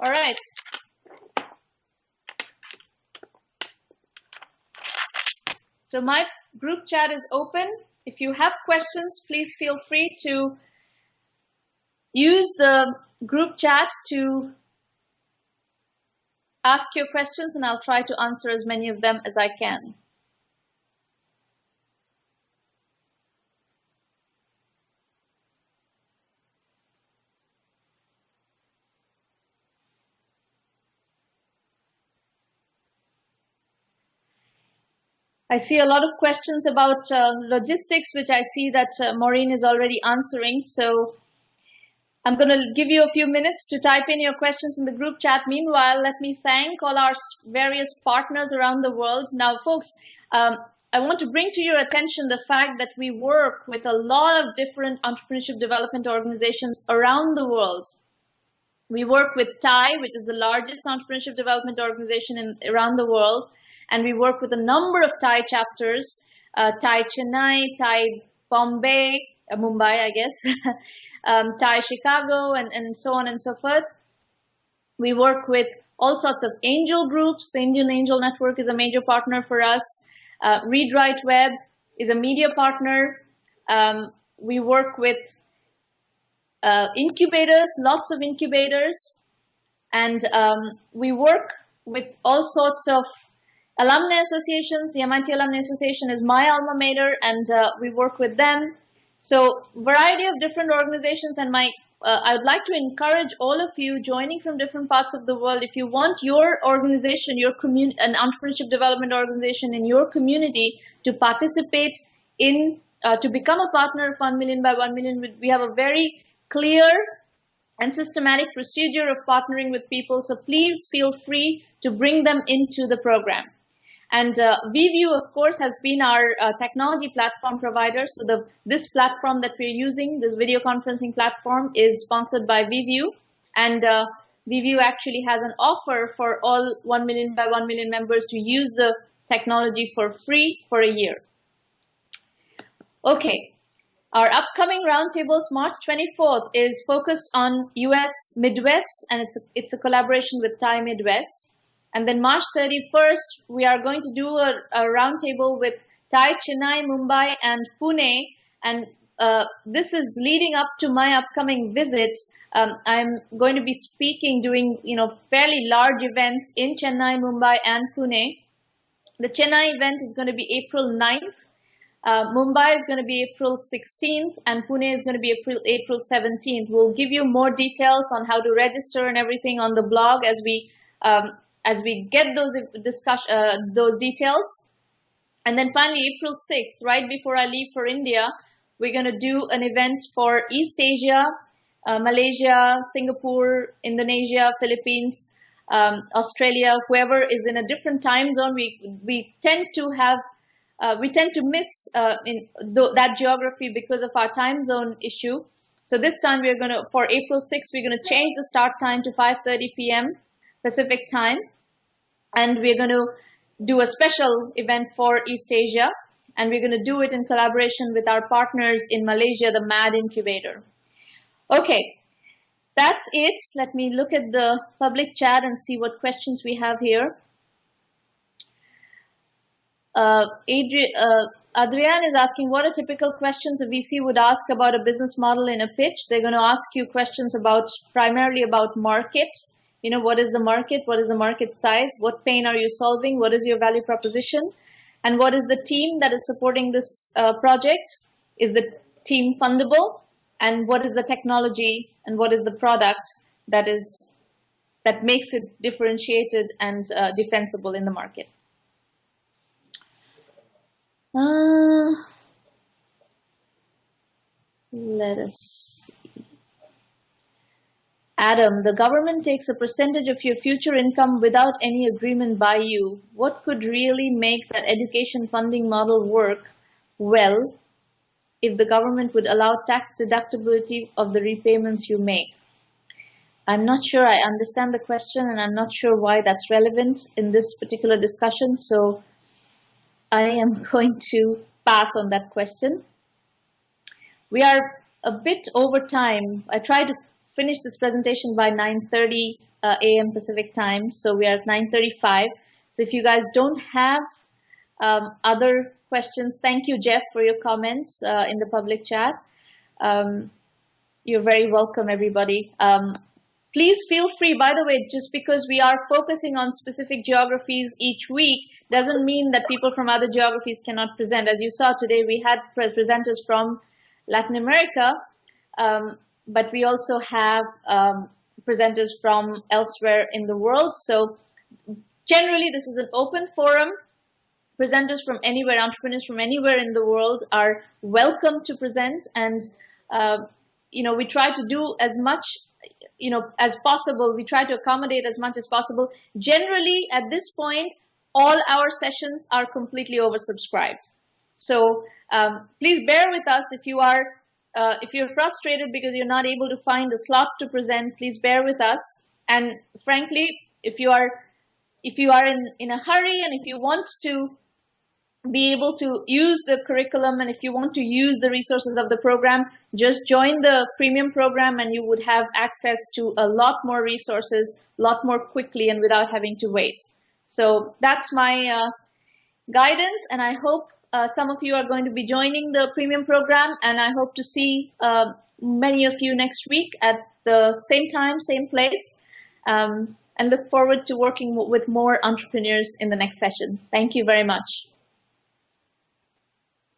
All right. So my group chat is open. If you have questions, please feel free to use the group chat to ask your questions, and I'll try to answer as many of them as I can. I see a lot of questions about logistics, which I see that Maureen is already answering. So I'm going to give you a few minutes to type in your questions in the group chat. Meanwhile, let me thank all our various partners around the world. Now, folks, I want to bring to your attention the fact that we work with a lot of different entrepreneurship development organizations around the world. We work with TIE, which is the largest entrepreneurship development organization around the world. And we work with a number of TIE chapters, TIE Chennai, TIE Bombay, Mumbai, I guess, TIE Chicago, and so on and so forth. We work with all sorts of angel groups. The Indian Angel Network is a major partner for us. Read Write Web is a media partner. We work with incubators, lots of incubators. And we work with all sorts of alumni associations. The MIT Alumni Association is my alma mater, and we work with them. So variety of different organizations, and I would like to encourage all of you joining from different parts of the world. If you want your organization, your community, an entrepreneurship development organization in your community to participate in, to become a partner of 1 million by 1 million, we have a very clear and systematic procedure of partnering with people. So please feel free to bring them into the program. And VView, of course, has been our technology platform provider. So this platform that we're using, this video conferencing platform, is sponsored by VView. And VView actually has an offer for all 1 million by 1 million members to use the technology for free for a year. Okay, our upcoming roundtables, March 24th, is focused on US Midwest, and it's a collaboration with TIE Midwest. And then March 31st, we are going to do a roundtable with TIE Chennai, Mumbai, and Pune. And this is leading up to my upcoming visit. I'm going to be speaking, doing fairly large events in Chennai, Mumbai, and Pune. The Chennai event is going to be April 9th. Mumbai is going to be April 16th, and Pune is going to be April 17th. We'll give you more details on how to register and everything on the blog as we get those details. And then finally, April 6th, right before I leave for India, we're going to do an event for East Asia, Malaysia, Singapore, Indonesia, Philippines, Australia, whoever is in a different time zone. We tend to miss that geography because of our time zone issue. So this time for April 6th, we're going to change the start time to 5:30 p.m. Pacific time. And we're going to do a special event for East Asia. And we're going to do it in collaboration with our partners in Malaysia, the MAD Incubator. Okay, that's it. Let me look at the public chat and see what questions we have here. Adrian is asking, what are typical questions a VC would ask about a business model in a pitch? They're going to ask you questions primarily about market. What is the market? What is the market size? What pain are you solving? What is your value proposition? And what is the team that is supporting this project? Is the team fundable? And what is the technology? And what is the product that makes it differentiated and defensible in the market? Let us see. Adam, the government takes a percentage of your future income without any agreement by you. What could really make that education funding model work well if the government would allow tax deductibility of the repayments you make? I'm not sure I understand the question, and I'm not sure why that's relevant in this particular discussion. So I am going to pass on that question. We are a bit over time. I tried to finish this presentation by 9:30 a.m. Pacific time, so we are at 9:35. So if you guys don't have other questions, thank you, Jeff, for your comments in the public chat. You're very welcome, everybody. Please feel free, by the way, just because we are focusing on specific geographies each week doesn't mean that people from other geographies cannot present. As you saw today, we had presenters from Latin America, but we also have presenters from elsewhere in the world. So generally, this is an open forum. Presenters from anywhere, entrepreneurs from anywhere in the world are welcome to present, and we try to do as much as possible. We try to accommodate as much as possible. Generally, at this point, all our sessions are completely oversubscribed. So please bear with us if you're frustrated because you're not able to find a slot to present. Please bear with us. And frankly, if you are in a hurry and if you want to be able to use the curriculum and if you want to use the resources of the program, just join the premium program and you would have access to a lot more resources, a lot more quickly and without having to wait. So that's my guidance, and I hope some of you are going to be joining the premium program, and I hope to see many of you next week at the same time, same place, and look forward to working with more entrepreneurs in the next session. Thank you very much.